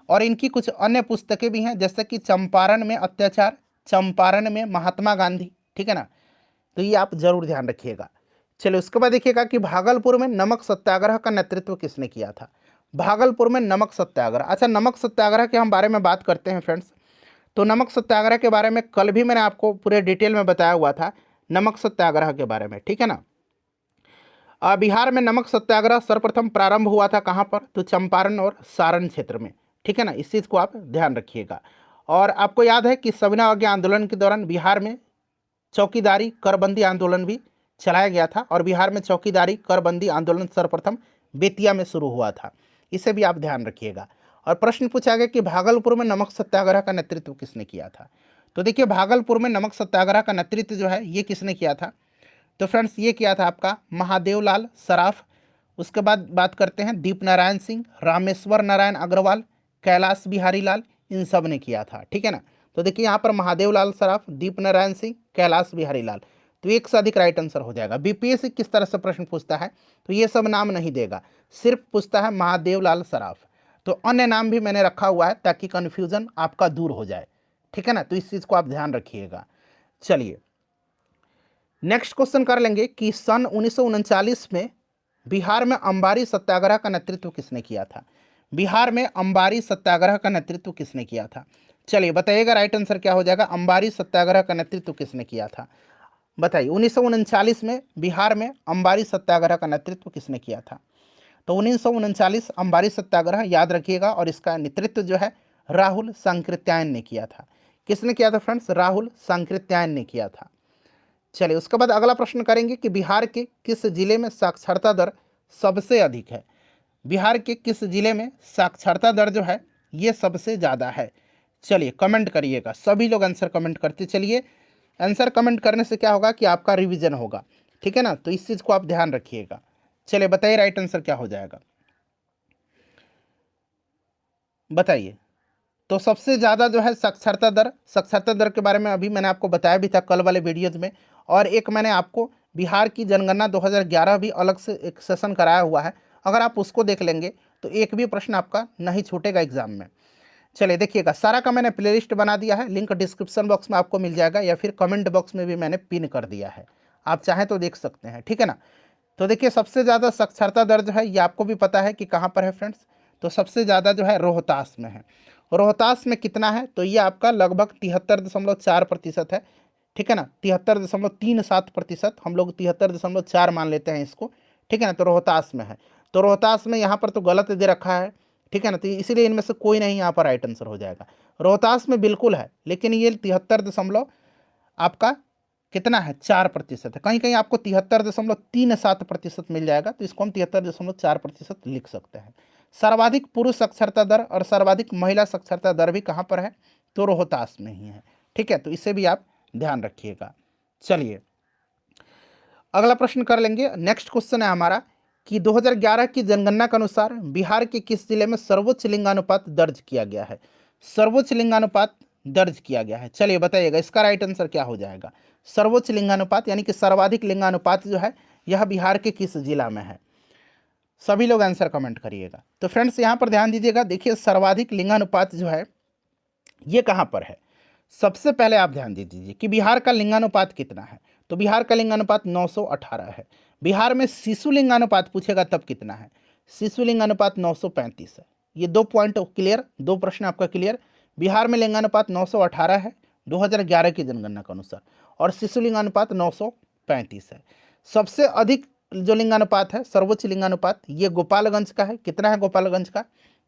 और इनकी कुछ अन्य पुस्तकें भी हैं, जैसे कि चंपारण में अत्याचार, चंपारण में महात्मा गांधी, ठीक है ना। तो ये आप जरूर ध्यान रखिएगा। चलिए उसके बाद देखिएगा कि भागलपुर में नमक सत्याग्रह का नेतृत्व किसने किया था? भागलपुर में नमक सत्याग्रह। अच्छा, नमक सत्याग्रह के हम बारे में बात करते हैं फ्रेंड्स। तो नमक सत्याग्रह के बारे में कल भी मैंने आपको पूरे डिटेल में बताया हुआ था, नमक सत्याग्रह के बारे में, ठीक है ना। बिहार में नमक सत्याग्रह सर्वप्रथम प्रारंभ हुआ था कहाँ पर? तो चंपारण और सारण क्षेत्र में, ठीक है ना। इस चीज़ को आप ध्यान रखिएगा। और आपको याद है कि सविनय अवज्ञा आंदोलन के दौरान बिहार में चौकीदारी करबंदी आंदोलन भी चलाया गया था, और बिहार में चौकीदारी करबंदी आंदोलन सर्वप्रथम बेतिया में शुरू हुआ था। इसे भी आप ध्यान रखिएगा। और प्रश्न पूछा गया कि भागलपुर में नमक सत्याग्रह का नेतृत्व किसने किया था? तो देखिए, भागलपुर में नमक सत्याग्रह का नेतृत्व जो है ये किसने किया था? तो फ्रेंड्स ये किया था आपका महादेवलाल सराफ। उसके बाद बात करते हैं दीप नारायण सिंह, रामेश्वर नारायण अग्रवाल, कैलाश बिहारी लाल, इन सब ने किया था, ठीक है ना। तो देखिए यहाँ पर महादेवलाल सराफ, दीप नारायण सिंह, कैलाश बिहारी लाल, तो एक से अधिक राइट आंसर हो जाएगा। बीपीएससी किस तरह से प्रश्न पूछता है, तो ये सब नाम नहीं देगा, सिर्फ पूछता है महादेवलाल सराफ। तो अन्य नाम भी मैंने रखा हुआ है ताकि कन्फ्यूजन आपका दूर हो जाए, ठीक है ना। तो इस चीज़ को आप ध्यान रखिएगा। चलिए नेक्स्ट क्वेश्चन कर लेंगे कि सन 1939 में बिहार में अंबारी सत्याग्रह का नेतृत्व किसने किया था? बिहार में अंबारी सत्याग्रह का नेतृत्व किसने किया था? चलिए बताइएगा राइट आंसर क्या हो जाएगा। अंबारी सत्याग्रह का नेतृत्व किसने किया था? बताइए, 1939 में बिहार में अंबारी सत्याग्रह का नेतृत्व किसने किया था? तो 1939 अंबारी सत्याग्रह याद रखिएगा, और इसका नेतृत्व जो है राहुल सांकृत्यायन ने किया था। किसने किया था फ्रेंड्स? राहुल सांकृत्यायन ने किया था। चलिए उसके बाद अगला प्रश्न करेंगे कि बिहार के किस जिले में साक्षरता दर सबसे अधिक है? बिहार के किस जिले में साक्षरता दर जो है ये सबसे ज़्यादा है? चलिए कमेंट करिएगा, सभी लोग आंसर कमेंट करते चलिए। आंसर कमेंट करने से क्या होगा कि आपका रिवीजन होगा, ठीक है ना। तो इस चीज़ को आप ध्यान रखिएगा। चलिए बताइए राइट आंसर क्या हो जाएगा, बताइए। तो सबसे ज़्यादा जो है साक्षरता दर के बारे में अभी मैंने आपको बताया भी था कल वाले वीडियोज़ में। और एक मैंने आपको बिहार की जनगणना 2011 भी अलग से एक सेशन कराया हुआ है, अगर आप उसको देख लेंगे तो एक भी प्रश्न आपका नहीं छूटेगा एग्जाम में। चलिए देखिएगा, सारा का मैंने प्लेलिस्ट बना दिया है, लिंक डिस्क्रिप्शन बॉक्स में आपको मिल जाएगा, या फिर कमेंट बॉक्स में भी मैंने पिन कर दिया है, आप चाहें तो देख सकते हैं, ठीक है ना। तो देखिए सबसे ज़्यादा साक्षरता दर जो है ये आपको भी पता है कि कहाँ पर है फ्रेंड्स। तो सबसे ज़्यादा जो है रोहतास में है। रोहतास में कितना है? तो ये आपका लगभग 73.4% है, ठीक है ना। 73.37%, हम लोग 73.4 मान लेते हैं इसको, ठीक है ना। तो रोहतास में है। तो रोहतास में यहाँ पर तो गलत दे रखा है, ठीक है ना। तो इसीलिए इनमें से कोई नहीं यहाँ पर राइट आंसर हो जाएगा। रोहतास में बिल्कुल है, लेकिन ये 73 आपका कितना है? 4% है। कहीं कहीं आपको 73.37% मिल जाएगा, तो इसको हम 73.4% लिख सकते हैं। सर्वाधिक पुरुष साक्षरता दर और सर्वाधिक महिला साक्षरता दर भी कहाँ पर है? तो रोहतास में ही है, ठीक है। तो इसे भी आप ध्यान रखिएगा। चलिए अगला प्रश्न कर लेंगे। नेक्स्ट क्वेश्चन है हमारा कि 2011 की जनगणना के अनुसार बिहार के किस जिले में सर्वोच्च लिंगानुपात दर्ज किया गया है? सर्वोच्च लिंगानुपात दर्ज किया गया है, चलिए बताइएगा इसका राइट आंसर क्या हो जाएगा। सर्वोच्च लिंगानुपात यानी कि सर्वाधिक लिंगानुपात जो है यह बिहार के किस जिला में है? सभी लोग आंसर कमेंट करिएगा। तो फ्रेंड्स यहाँ पर ध्यान दीजिएगा, देखिए सर्वाधिक लिंगानुपात जो है ये कहाँ पर है? सबसे पहले आप ध्यान दे दीजिए कि बिहार का लिंगानुपात कितना है। तो बिहार का लिंगानुपात 918 है। बिहार में शिशु लिंगानुपात पूछेगा तब कितना है? शिशु लिंगानुपात 935 है। ये 2 पॉइंट क्लियर, 2 प्रश्न आपका क्लियर। बिहार में लिंगानुपात 918 है 2011 की जनगणना के अनुसार, और शिशु लिंगानुपात 935 है। सबसे अधिक जो लिंगानुपात है, सर्वोच्च लिंगानुपात, ये गोपालगंज का है। कितना है गोपालगंज का?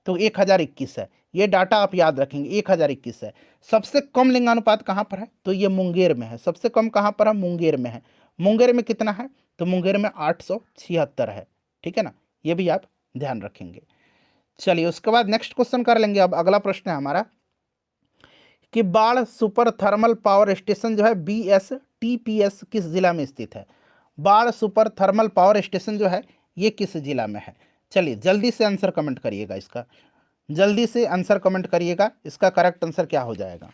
तो 1021 है। ये डाटा आप याद रखेंगे, 1021 है। सबसे कम लिंगानुपात कहाँ पर है? तो ये मुंगेर में है। सबसे कम कहाँ पर है? मुंगेर में है। मुंगेर में कितना है? तो मुंगेर में 876 है। ठीक है ना, ये भी आप ध्यान रखेंगे। चलिए उसके बाद नेक्स्ट क्वेश्चन कर लेंगे। अब अगला प्रश्न है हमारा कि बाढ़ सुपर थर्मल पावर स्टेशन जो है BSTPS किस जिला में स्थित है? बाढ़ सुपर थर्मल पावर स्टेशन जो है ये किस जिला में है? चलिए जल्दी से आंसर कमेंट करिएगा इसका, जल्दी से आंसर कमेंट करिएगा, इसका करेक्ट आंसर क्या हो जाएगा?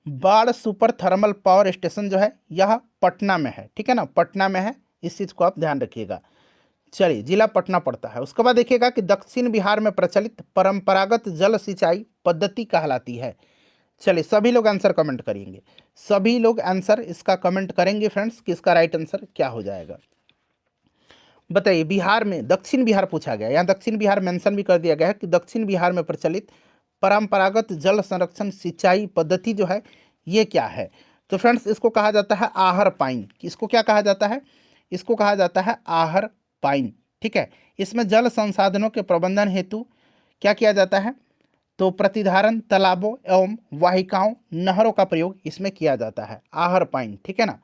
बाढ़ सुपर थर्मल पावर स्टेशन जो है यह पटना में है। ठीक है ना, पटना में है, इस चीज़ को आप ध्यान रखिएगा। चलिए जिला पटना पड़ता है। उसके बाद देखिएगा कि दक्षिण बिहार में प्रचलित परंपरागत जल सिंचाई पद्धति कहलाती है। चलिए सभी लोग आंसर कमेंट करेंगे, सभी लोग आंसर इसका कमेंट करेंगे फ्रेंड्स कि इसका राइट आंसर क्या हो जाएगा। बताइए, बिहार में दक्षिण बिहार पूछा गया, यहाँ दक्षिण बिहार मेंशन भी कर दिया गया है कि दक्षिण बिहार में प्रचलित परंपरागत जल संरक्षण सिंचाई पद्धति जो है ये क्या है? तो फ्रेंड्स इसको कहा जाता है आहर पाइन। इसको क्या कहा जाता है? इसको कहा जाता है आहर पाइन। ठीक है, इसमें जल संसाधनों के प्रबंधन हेतु क्या किया जाता है? तो प्रतिधारण तालाबों एवं वाहिकाओं, नहरों का प्रयोग इसमें किया जाता है, आहर पाइन। ठीक है ना।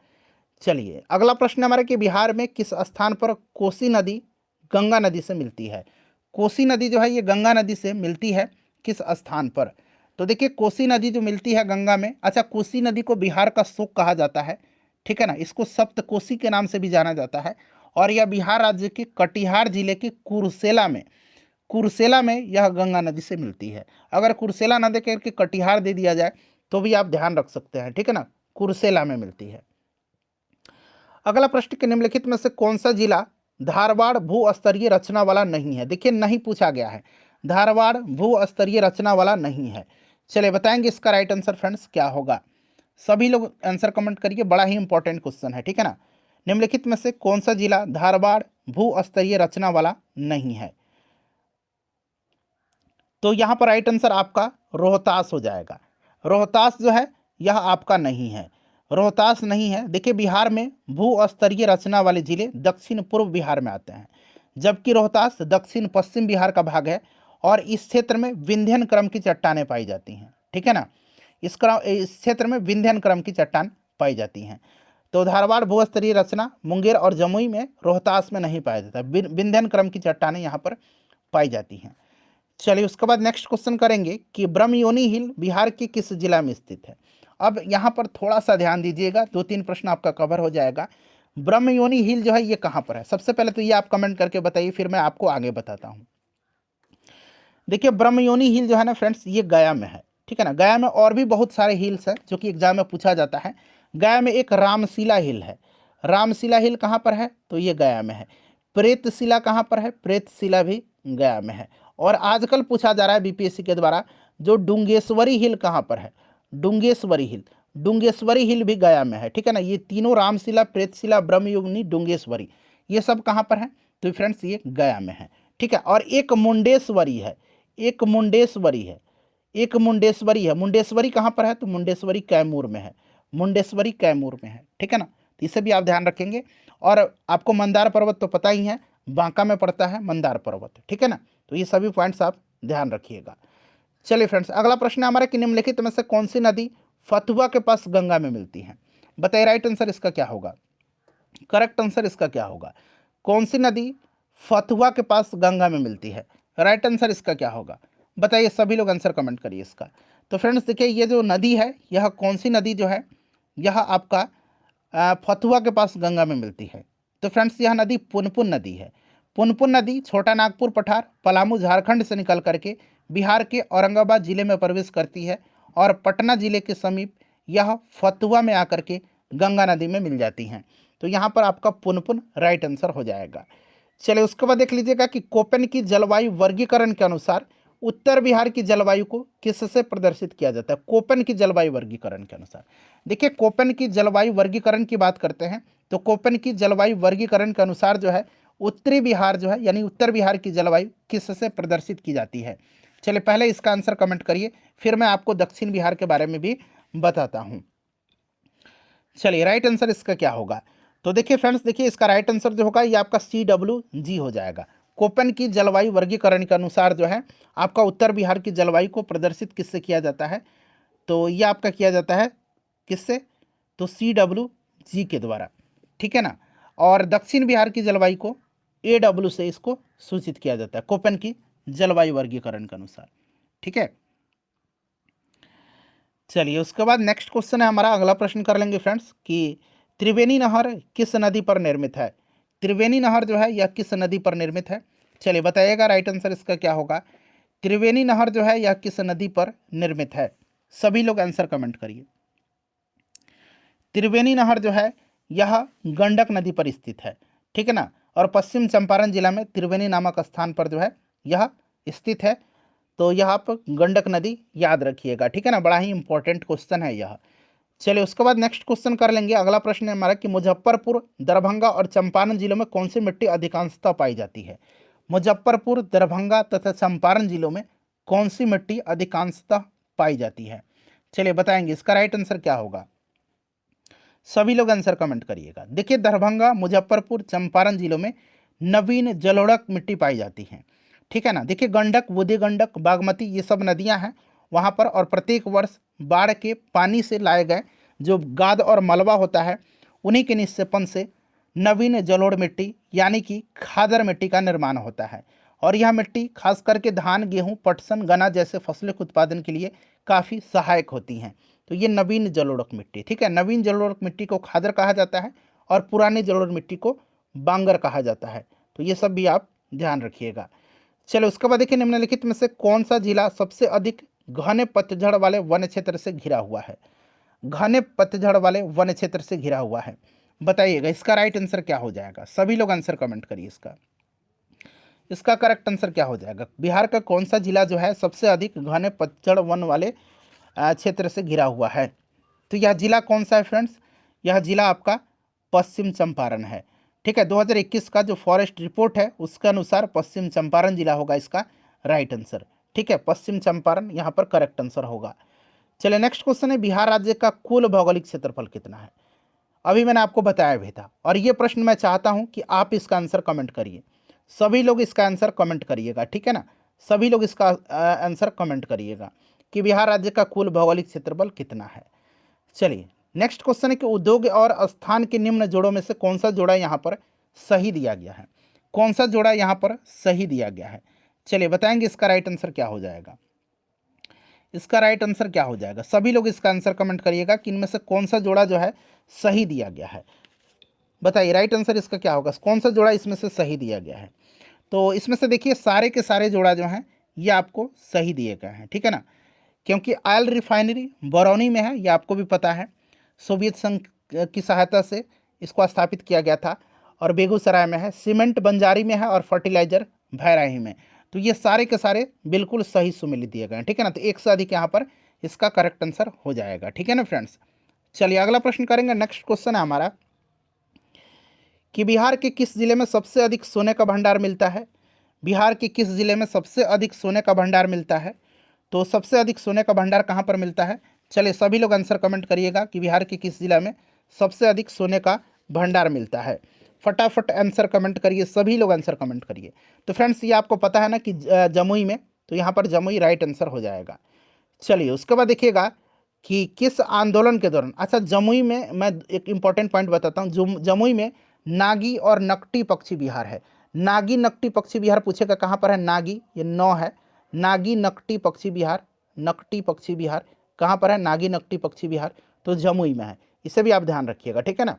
चलिए अगला प्रश्न हमारा कि बिहार में किस स्थान पर कोसी नदी गंगा नदी से मिलती है? कोसी नदी जो है ये गंगा नदी से मिलती है, किस स्थान पर? तो देखिए कोसी नदी जो मिलती है गंगा में, अच्छा कोसी नदी को बिहार का शोक कहा जाता है। ठीक है ना, इसको सप्त कोसी के नाम से भी जाना जाता है, और यह बिहार राज्य के कटिहार जिले के कुर्सेला में यह गंगा नदी से मिलती है। अगर कुर्सेला ना दे करके कटिहार दे दिया जाए तो भी आप ध्यान रख सकते हैं। ठीक है ना, कुर्सेला में मिलती है। अगला प्रश्न के निम्नलिखित में से कौन सा जिला धारवाड़ भू स्तरीय रचना वाला नहीं है? देखिए नहीं पूछा गया है, धारवाड़ भू स्तरीय रचना वाला नहीं है। चलिए बताएंगे इसका राइट आंसर फ्रेंड्स क्या होगा। सभी लोग आंसर कमेंट करिए, बड़ा ही इंपॉर्टेंट क्वेश्चन है। ठीक है ना, निम्नलिखित में से कौन सा जिला धारवाड़ भू स्तरीय रचना वाला नहीं है? तो यहाँ पर राइट आंसर आपका रोहतास हो जाएगा। रोहतास जो है यह आपका नहीं है, रोहतास नहीं है। देखिए बिहार में भू स्तरीय रचना वाले जिले दक्षिण पूर्व बिहार में आते हैं, जबकि रोहतास दक्षिण पश्चिम बिहार का भाग है, और इस क्षेत्र में विंध्यन क्रम की चट्टानें पाई जाती हैं। ठीक है ना, इस क्षेत्र में विंध्यन क्रम की चट्टान पाई जाती हैं। तो धारवाड़ भू स्तरीय रचना मुंगेर और जमुई में, रोहतास में नहीं पाया जाता। विंध्यन क्रम की चट्टानें यहाँ पर पाई जाती हैं। चलिए उसके बाद नेक्स्ट क्वेश्चन करेंगे कि ब्रह्मयोनी हिल बिहार के किस जिला में स्थित है? अब यहाँ पर थोड़ा सा ध्यान दीजिएगा, 2-3 प्रश्न आपका कवर हो जाएगा। ब्रह्मयोनी हिल जो है ये कहाँ पर है? सबसे पहले तो ये आप कमेंट करके बताइए, फिर मैं आपको आगे बताता हूँ। देखिए ब्रह्मयोनी हिल जो है ना फ्रेंड्स ये गया में है। ठीक है ना, गया में और भी बहुत सारे हिल्स हैं जो कि एग्जाम में पूछा जाता है। गया में एक रामशिला हिल है। रामशिला हिल कहाँ पर है? तो ये गया में है। प्रेतशिला कहाँ पर है? प्रेतशिला भी गया में है। और आजकल पूछा जा रहा है बीपीएससी के द्वारा, जो डुंगेश्वरी हिल कहाँ पर है? डुंगेश्वरी हिल, डुंगेश्वरी हिल भी गया में है। ठीक है ना, ये तीनों रामशिला, प्रेतशिला, ब्रह्मयोनी, डुंगेश्वरी, ये सब कहाँ पर है? तो फ्रेंड्स ये गया में है। ठीक है, और एक मुंडेश्वरी है, एक मुंडेश्वरी है, एक मुंडेश्वरी है। मुंडेश्वरी कहाँ पर है? तो मुंडेश्वरी कैमूर में है, मुंडेश्वरी कैमूर में है। ठीक है ना, तो इसे भी आप ध्यान रखेंगे। और आपको मंदार पर्वत तो पता ही है, बांका में पड़ता है मंदार पर्वत। ठीक है ना, तो ये सभी पॉइंट्स आप ध्यान रखिएगा। चलिए फ्रेंड्स अगला प्रश्न है हमारा कि निम्नलिखित में से कौन सी नदी फतुहा के पास गंगा में मिलती है? बताइए राइट आंसर इसका क्या होगा, करेक्ट आंसर इसका क्या होगा? कौन सी नदी फतुहा के पास गंगा में मिलती है? राइट आंसर इसका क्या होगा? बताइए, सभी लोग आंसर कमेंट करिए इसका। तो फ्रेंड्स देखिए ये जो नदी है, यह कौन सी नदी जो है, यह आपका फतुहा के पास गंगा में मिलती है। तो फ्रेंड्स यह नदी पुनपुन नदी है। पुनपुन नदी छोटा नागपुर पठार, पलामू, झारखंड से निकल करके बिहार के औरंगाबाद जिले में प्रवेश करती है, और पटना जिले के समीप यह फतुहा में आकर के गंगा नदी में मिल जाती हैं। तो यहाँ पर आपका पुनपुन राइट आंसर हो जाएगा। चलिए उसके बाद देख लीजिएगा कि कोपेन की जलवायु वर्गीकरण के अनुसार उत्तर बिहार की जलवायु को किससे प्रदर्शित किया जाता है? कोपेन की जलवायु वर्गीकरण के अनुसार। देखिए कोपेन की जलवायु वर्गीकरण की बात करते हैं तो कोपेन की जलवायु वर्गीकरण के अनुसार जो है उत्तरी बिहार जो है यानी उत्तर बिहार की जलवायु किससे प्रदर्शित की जाती है? चलिए पहले इसका आंसर कमेंट करिए, फिर मैं आपको दक्षिण बिहार के बारे में भी बताता हूँ। चलिए राइट आंसर इसका क्या होगा? तो देखिए फ्रेंड्स, देखिए इसका राइट आंसर जो होगा ये आपका CWG हो जाएगा। कोपेन की जलवायु वर्गीकरण के अनुसार जो है आपका उत्तर बिहार की जलवायु को प्रदर्शित किससे किया जाता है? तो ये आपका किया जाता है किससे? तो CWG के द्वारा, ठीक है ना। और दक्षिण बिहार की जलवायु को AW से इसको सूचित किया जाता है, कोपेन की जलवायु वर्गीकरण के अनुसार, ठीक है। चलिए उसके बाद नेक्स्ट क्वेश्चन है हमारा, अगला प्रश्न कर लेंगे फ्रेंड्स कि त्रिवेणी नहर किस नदी पर निर्मित है? त्रिवेणी नहर जो है यह किस नदी पर निर्मित है? चलिए बताइएगा राइट आंसर इसका क्या होगा। त्रिवेणी नहर जो है यह किस नदी पर निर्मित है? सभी लोग आंसर कमेंट करिए। त्रिवेणी नहर जो है यह गंडक नदी पर स्थित है, ठीक है ना। और पश्चिम चंपारण जिला में त्रिवेणी नामक स्थान पर जो है यह स्थित है। तो यह आप गंडक नदी याद रखिएगा, ठीक है ना, बड़ा ही इंपॉर्टेंट क्वेश्चन है यह। चलिए उसके बाद नेक्स्ट क्वेश्चन कर लेंगे। अगला प्रश्न है हमारा कि मुजफ्फरपुर, दरभंगा और चंपारण जिलों में कौन सी मिट्टी अधिकांशतः पाई जाती है? मुजफ्फरपुर, दरभंगा तथा चंपारण जिलों में कौन सी मिट्टी अधिकांशतः पाई जाती है? चलिए बताएंगे इसका राइट आंसर क्या होगा। सभी लोग आंसर कमेंट करिएगा। देखिए दरभंगा, मुजफ्फरपुर, चंपारण जिलों में नवीन जलोढ़क मिट्टी पाई जाती है, ठीक है ना। देखिए गंडक, बूढ़ी गंडक, बागमती ये सब नदियां हैं वहां पर, और प्रत्येक वर्ष बाढ़ के पानी से लाए गए जो गाद और मलबा होता है उन्हीं के निक्षेपण से नवीन जलोढ़ मिट्टी यानी कि खादर मिट्टी का निर्माण होता है। और यह मिट्टी खास करके धान, गेहूं, पटसन, गन्ना जैसे फसलों के उत्पादन के लिए काफ़ी सहायक होती हैं। तो ये नवीन जलोढ़क मिट्टी, ठीक है। नवीन जलोढ़क मिट्टी को खादर कहा जाता है और पुरानी जलोढ़ मिट्टी को बांगर कहा जाता है। तो ये सब भी आप ध्यान रखिएगा। चलो उसके बाद देखिए निम्नलिखित में से कौन सा जिला सबसे अधिक घने पतझड़ वाले वन क्षेत्र से घिरा हुआ है? घने पतझड़ वाले वन क्षेत्र से घिरा हुआ है, बताइएगा इसका राइट आंसर क्या हो जाएगा। सभी लोग आंसर कमेंट करिए। इसका करेक्ट आंसर क्या हो जाएगा? बिहार का कौन सा जिला जो है सबसे अधिक घने पतझड़ वन वाले क्षेत्र से घिरा हुआ है? तो यह जिला कौन सा है फ्रेंड्स? यह जिला आपका पश्चिम चंपारण है, ठीक है। 2021 का जो फॉरेस्ट रिपोर्ट है उसके अनुसार पश्चिम चंपारण जिला होगा इसका राइट आंसर, ठीक है। पश्चिम चंपारण यहाँ पर करेक्ट आंसर होगा। चलिए नेक्स्ट क्वेश्चन है, बिहार राज्य का कुल भौगोलिक क्षेत्रफल कितना है? अभी मैंने आपको बताया भी था, और ये प्रश्न मैं चाहता हूँ कि आप इसका आंसर कमेंट करिए। सभी लोग इसका आंसर कमेंट करिएगा, ठीक है ना। सभी लोग इसका आंसर कमेंट करिएगा कि बिहार राज्य का कुल भौगोलिक क्षेत्रफल कितना है। चलिए नेक्स्ट क्वेश्चन है कि उद्योग और स्थान के निम्न जोड़ों में से कौन सा जोड़ा यहाँ पर सही दिया गया है? कौन सा जोड़ा यहाँ पर सही दिया गया है? चलिए बताएंगे इसका राइट आंसर क्या हो जाएगा। इसका राइट आंसर क्या हो जाएगा? सभी लोग इसका आंसर कमेंट करिएगा कि इनमें से कौन सा जोड़ा जो है सही दिया गया है। बताइए राइट आंसर इसका क्या होगा, कौन सा जोड़ा इसमें से सही दिया गया है? तो इसमें से देखिए सारे के सारे जोड़ा जो हैं ये आपको सही दिए गए हैं, ठीक है ना। क्योंकि ऑयल रिफाइनरी बरौनी में है, ये आपको भी पता है, सोवियत संघ की सहायता से इसको स्थापित किया गया था। और बेगूसराय में है, सीमेंट बंजारी में है, और फर्टिलाइजर भैराही में। तो ये सारे के सारे बिल्कुल सही सुमेलित दिए गए हैं, ठीक है ना। तो एक से अधिक यहाँ पर इसका करेक्ट आंसर हो जाएगा, ठीक है ना फ्रेंड्स। चलिए अगला प्रश्न करेंगे। नेक्स्ट क्वेश्चन है हमारा कि बिहार के किस जिले में सबसे अधिक सोने का भंडार मिलता है? बिहार के किस जिले में सबसे अधिक सोने का भंडार मिलता है? तो सबसे अधिक सोने का भंडार कहाँ पर मिलता है? चलिए सभी लोग आंसर कमेंट करिएगा कि बिहार के किस जिला में सबसे अधिक सोने का भंडार मिलता है। फटाफट आंसर कमेंट करिए, सभी लोग आंसर कमेंट करिए। तो फ्रेंड्स ये आपको पता है ना कि जमुई में, तो यहाँ पर जमुई राइट आंसर हो जाएगा। चलिए उसके बाद देखिएगा कि किस आंदोलन के दौरान, अच्छा जमुई में मैं एक इंपॉर्टेंट पॉइंट बताता हूँ। जमुई में नागी और नकटी पक्षी विहार है। नागी नकटी पक्षी विहार पूछेगा कहाँ पर है? नागी ये 9 है, नागी नकटी पक्षी विहार, नकटी पक्षी विहार कहाँ पर है? नागी नकटी पक्षी विहार, तो जमुई में है। इसे भी आप ध्यान रखिएगा, ठीक है ना।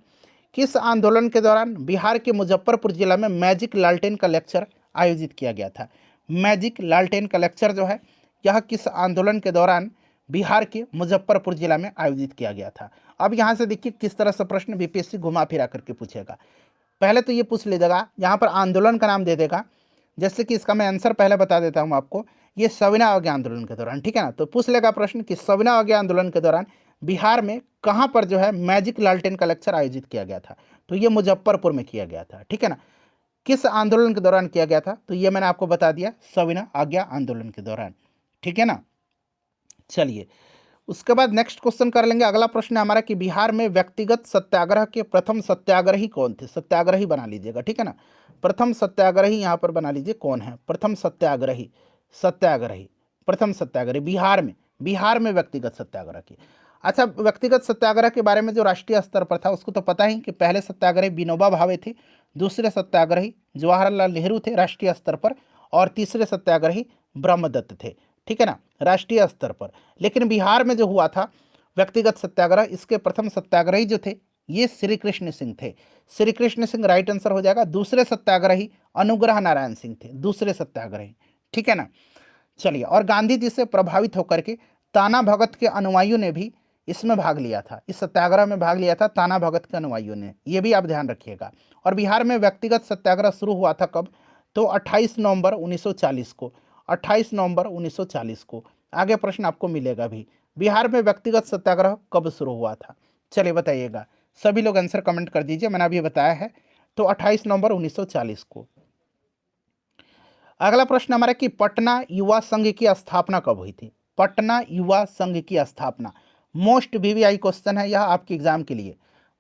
किस आंदोलन के दौरान बिहार के मुजफ्फरपुर जिला में मैजिक लालटेन का लेक्चर आयोजित किया गया था? मैजिक लालटेन का लेक्चर जो है यह किस आंदोलन के दौरान बिहार के मुजफ्फरपुर जिला में आयोजित किया गया था? अब यहाँ से देखिए किस तरह से प्रश्न बीपीएससी घुमा फिरा करके पूछेगा। पहले तो ये पूछ लीजिएगा, यहाँ पर आंदोलन का नाम दे देगा। जैसे कि इसका मैं आंसर पहले बता देता हूँ आपको, ये सविना अवज्ञा आंदोलन के दौरान, ठीक है ना। तो पूछ लेगा प्रश्न कि सविना अवज्ञा आंदोलन के दौरान बिहार में कहाँ पर जो है मैजिक लालटेन का लेक्चर आयोजित किया गया था? तो ये मुजफ्फरपुर में किया गया था, ठीक है ना। किस आंदोलन के दौरान किया गया था? तो ये मैंने आपको बता दिया, सविनय आज्ञा आंदोलन के दौरान। ठीक है ना। चलिए उसके बाद नेक्स्ट क्वेश्चन कर लेंगे। अगला प्रश्न है हमारा कि बिहार में व्यक्तिगत सत्याग्रह के प्रथम सत्याग्रही कौन थे? सत्याग्रही बना लीजिएगा, ठीक है ना। प्रथम सत्याग्रही यहाँ पर बना लीजिए, कौन है प्रथम सत्याग्रही? सत्याग्रही, प्रथम सत्याग्रही बिहार में व्यक्तिगत सत्याग्रह की। अच्छा, व्यक्तिगत सत्याग्रह के बारे में जो राष्ट्रीय स्तर पर था उसको तो पता ही कि पहले सत्याग्रही विनोबा भावे थे, दूसरे सत्याग्रही जवाहरलाल नेहरू थे राष्ट्रीय स्तर पर, और तीसरे सत्याग्रही ब्रह्मदत्त थे। ठीक है ना, राष्ट्रीय स्तर पर। लेकिन बिहार में जो हुआ था व्यक्तिगत सत्याग्रह, इसके प्रथम सत्याग्रही जो थे ये श्री कृष्ण सिंह थे। श्री कृष्ण सिंह राइट आंसर हो जाएगा। दूसरे सत्याग्रही अनुग्रह नारायण सिंह थे, दूसरे सत्याग्रही। ठीक है ना। चलिए, और गांधी जी से प्रभावित होकर के ताना भगत के अनुयायियों ने भी इसमें भाग लिया था, इस सत्याग्रह में भाग लिया था ताना भगत के अनुयायियों ने, ये भी आप ध्यान रखिएगा। और बिहार में व्यक्तिगत सत्याग्रह शुरू हुआ था कब? तो 28 नवंबर 1940 को, 28 नवंबर 1940 को। आगे प्रश्न आपको मिलेगा भी, बिहार में व्यक्तिगत सत्याग्रह कब शुरू हुआ था? चलिए बताइएगा, सभी लोग आंसर कमेंट कर दीजिए, मैंने अभी बताया है। तो 28 नवंबर 1940 को। अगला प्रश्न हमारा कि पटना युवा संघ की स्थापना कब हुई थी? पटना युवा संघ की स्थापना मोस्ट वीवीआई क्वेश्चन है यह आपके एग्जाम के लिए।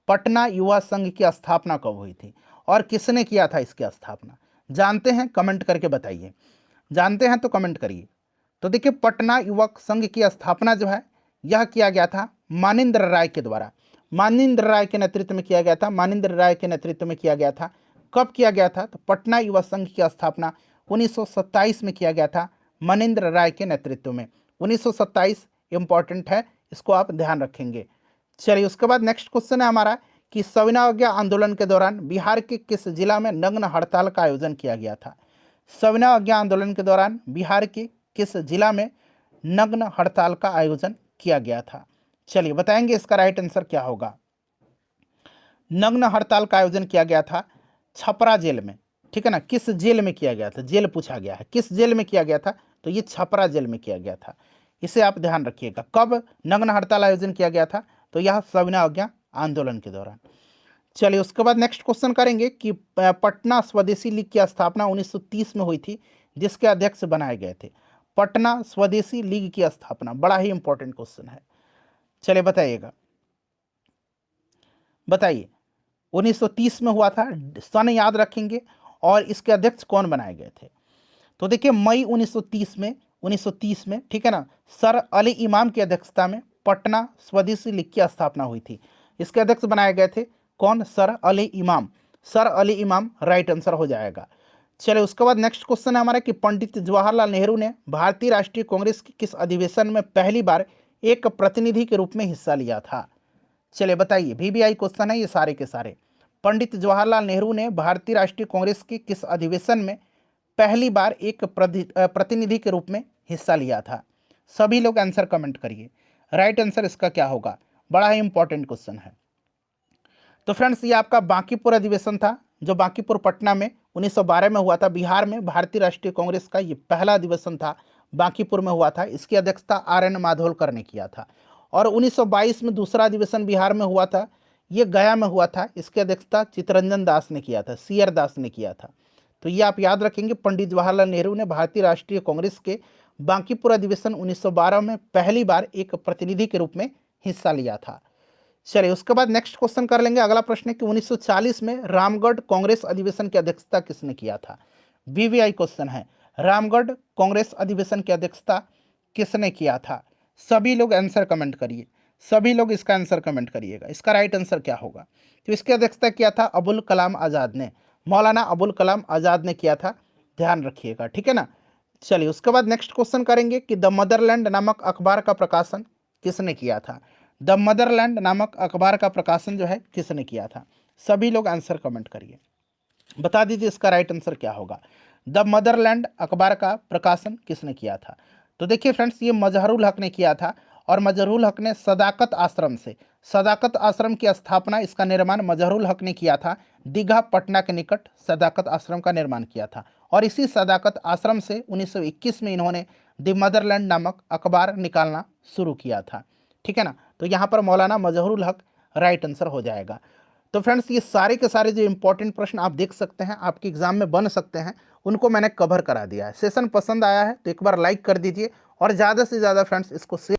पटना युवा संघ की स्थापना कब हुई थी और किसने किया था इसकी स्थापना? जानते हैं? कमेंट करके बताइए। जानते हैं तो कमेंट करिए। तो देखिए, पटना युवक संघ की स्थापना जो है यह किया गया था मानिंद्र राय के द्वारा। मानिंद्र राय के नेतृत्व में किया गया था, मानिंद्र राय के नेतृत्व में किया गया था। कब किया गया था? तो पटना युवा संघ की स्थापना 1927 में किया गया था, मनिंद्र राय के नेतृत्व में। 1927 इंपॉर्टेंट है, इसको आप ध्यान रखेंगे। चलिए उसके बाद नेक्स्ट क्वेश्चन है हमारा कि सविनय अवज्ञा आंदोलन के दौरान बिहार के किस जिला में नग्न हड़ताल का आयोजन किया गया था? सविनय अवज्ञा आंदोलन के दौरान बिहार के किस जिला में नग्न हड़ताल का आयोजन किया गया था? चलिए बताएंगे इसका राइट आंसर क्या होगा। नग्न हड़ताल का आयोजन किया गया था छपरा जेल में। ठीक है ना, किस जेल में किया गया था? जेल पूछा गया है, किस जेल में किया गया था? तो ये छपरा जेल में किया गया था, इसे आप ध्यान रखिएगा। कब नग्न हड़ताल आयोजन किया गया था? तो यह सविनय अवज्ञा आंदोलन के दौरान। चलिए उसके बाद नेक्स्ट क्वेश्चन करेंगे कि पटना स्वदेशी लीग की स्थापना 1930 में हुई थी, जिसके अध्यक्ष बनाए गए थे। पटना स्वदेशी लीग की स्थापना बड़ा ही इंपॉर्टेंट क्वेश्चन है। चलिए बताइएगा, बताइए 1930 में हुआ था, सन याद रखेंगे, और इसके अध्यक्ष कौन बनाए गए थे? तो देखिए मई 1930 में ठीक है ना, सर अली इमाम की अध्यक्षता में पटना स्वदेशी लीग की स्थापना हुई थी। इसके अध्यक्ष बनाए गए थे कौन? सर अली इमाम। सर अली इमाम राइट आंसर हो जाएगा। चलिए उसके बाद नेक्स्ट क्वेश्चन है हमारा कि पंडित जवाहरलाल नेहरू ने भारतीय राष्ट्रीय कांग्रेस की किस अधिवेशन में पहली बार एक प्रतिनिधि के रूप में हिस्सा लिया था? चलिए बताइए, वीवीआई क्वेश्चन है ये सारे के सारे। पंडित जवाहरलाल नेहरू ने भारतीय राष्ट्रीय कांग्रेस के किस अधिवेशन में पहली बार एक प्रतिनिधि के रूप में हिस्सा लिया था? सभी लोग आंसर कमेंट करिए, राइट आंसर इसका क्या होगा? बड़ा ही इंपॉर्टेंट क्वेश्चन है। तो फ्रेंड्स ये आपका बांकीपुर अधिवेशन था, जो बांकीपुर पटना में 1912 में हुआ था। बिहार में भारतीय राष्ट्रीय कांग्रेस का ये पहला अधिवेशन था, बांकीपुर में हुआ था। इसकी अध्यक्षता आर.एन. माधोलकर ने किया था। और 1922 में दूसरा अधिवेशन बिहार में हुआ था, ये गया में हुआ था। इसकी अध्यक्षता चित्तरंजन दास ने किया था, सी.आर. दास ने किया था। तो ये आप याद रखेंगे, पंडित जवाहरलाल नेहरू ने भारतीय राष्ट्रीय कांग्रेस के बांकीपुर अधिवेशन 1912 में पहली बार एक प्रतिनिधि के रूप में हिस्सा लिया था। चलिए उसके बाद नेक्स्ट क्वेश्चन कर लेंगे। अगला प्रश्न है कि 1940 में रामगढ़ कांग्रेस अधिवेशन की अध्यक्षता किसने किया था? वीवीआई क्वेश्चन है, रामगढ़ कांग्रेस अधिवेशन की अध्यक्षता किसने किया था? सभी लोग आंसर कमेंट करिए, सभी लोग इसका आंसर कमेंट करिएगा, इसका राइट आंसर क्या होगा? तो इसकी अध्यक्षता किया था अबुल कलाम आज़ाद ने, मौलाना अबुल कलाम आज़ाद ने किया था, ध्यान रखिएगा। ठीक है ना। चलिए उसके बाद नेक्स्ट क्वेश्चन करेंगे कि द मदरलैंड नामक अखबार का प्रकाशन किसने किया था? द मदरलैंड नामक अखबार का प्रकाशन जो है किसने किया था? सभी लोग आंसर कमेंट करिए, बता दीजिए इसका राइट आंसर क्या होगा। द मदरलैंड अखबार का प्रकाशन किसने किया था? तो देखिए फ्रेंड्स, ये मजहरुल हक ने किया था, और मजहरुल हक ने सदाकत आश्रम से, सदाकत आश्रम की स्थापना, इसका निर्माण मजहरुल हक ने किया था। दीघा पटना के निकट सदाकत आश्रम का निर्माण किया था, और इसी सदाकत आश्रम से 1921 में इन्होंने द मदरलैंड नामक अखबार निकालना शुरू किया था। ठीक है ना। तो यहाँ पर मौलाना मजहरुल हक राइट आंसर हो जाएगा। तो फ्रेंड्स ये सारे के सारे जो इंपॉर्टेंट प्रश्न आप देख सकते हैं आपके एग्जाम में बन सकते हैं, उनको मैंने कवर करा दिया है। सेशन पसंद आया है तो एक बार लाइक कर दीजिए और ज़्यादा से ज़्यादा फ्रेंड्स इसको शेयर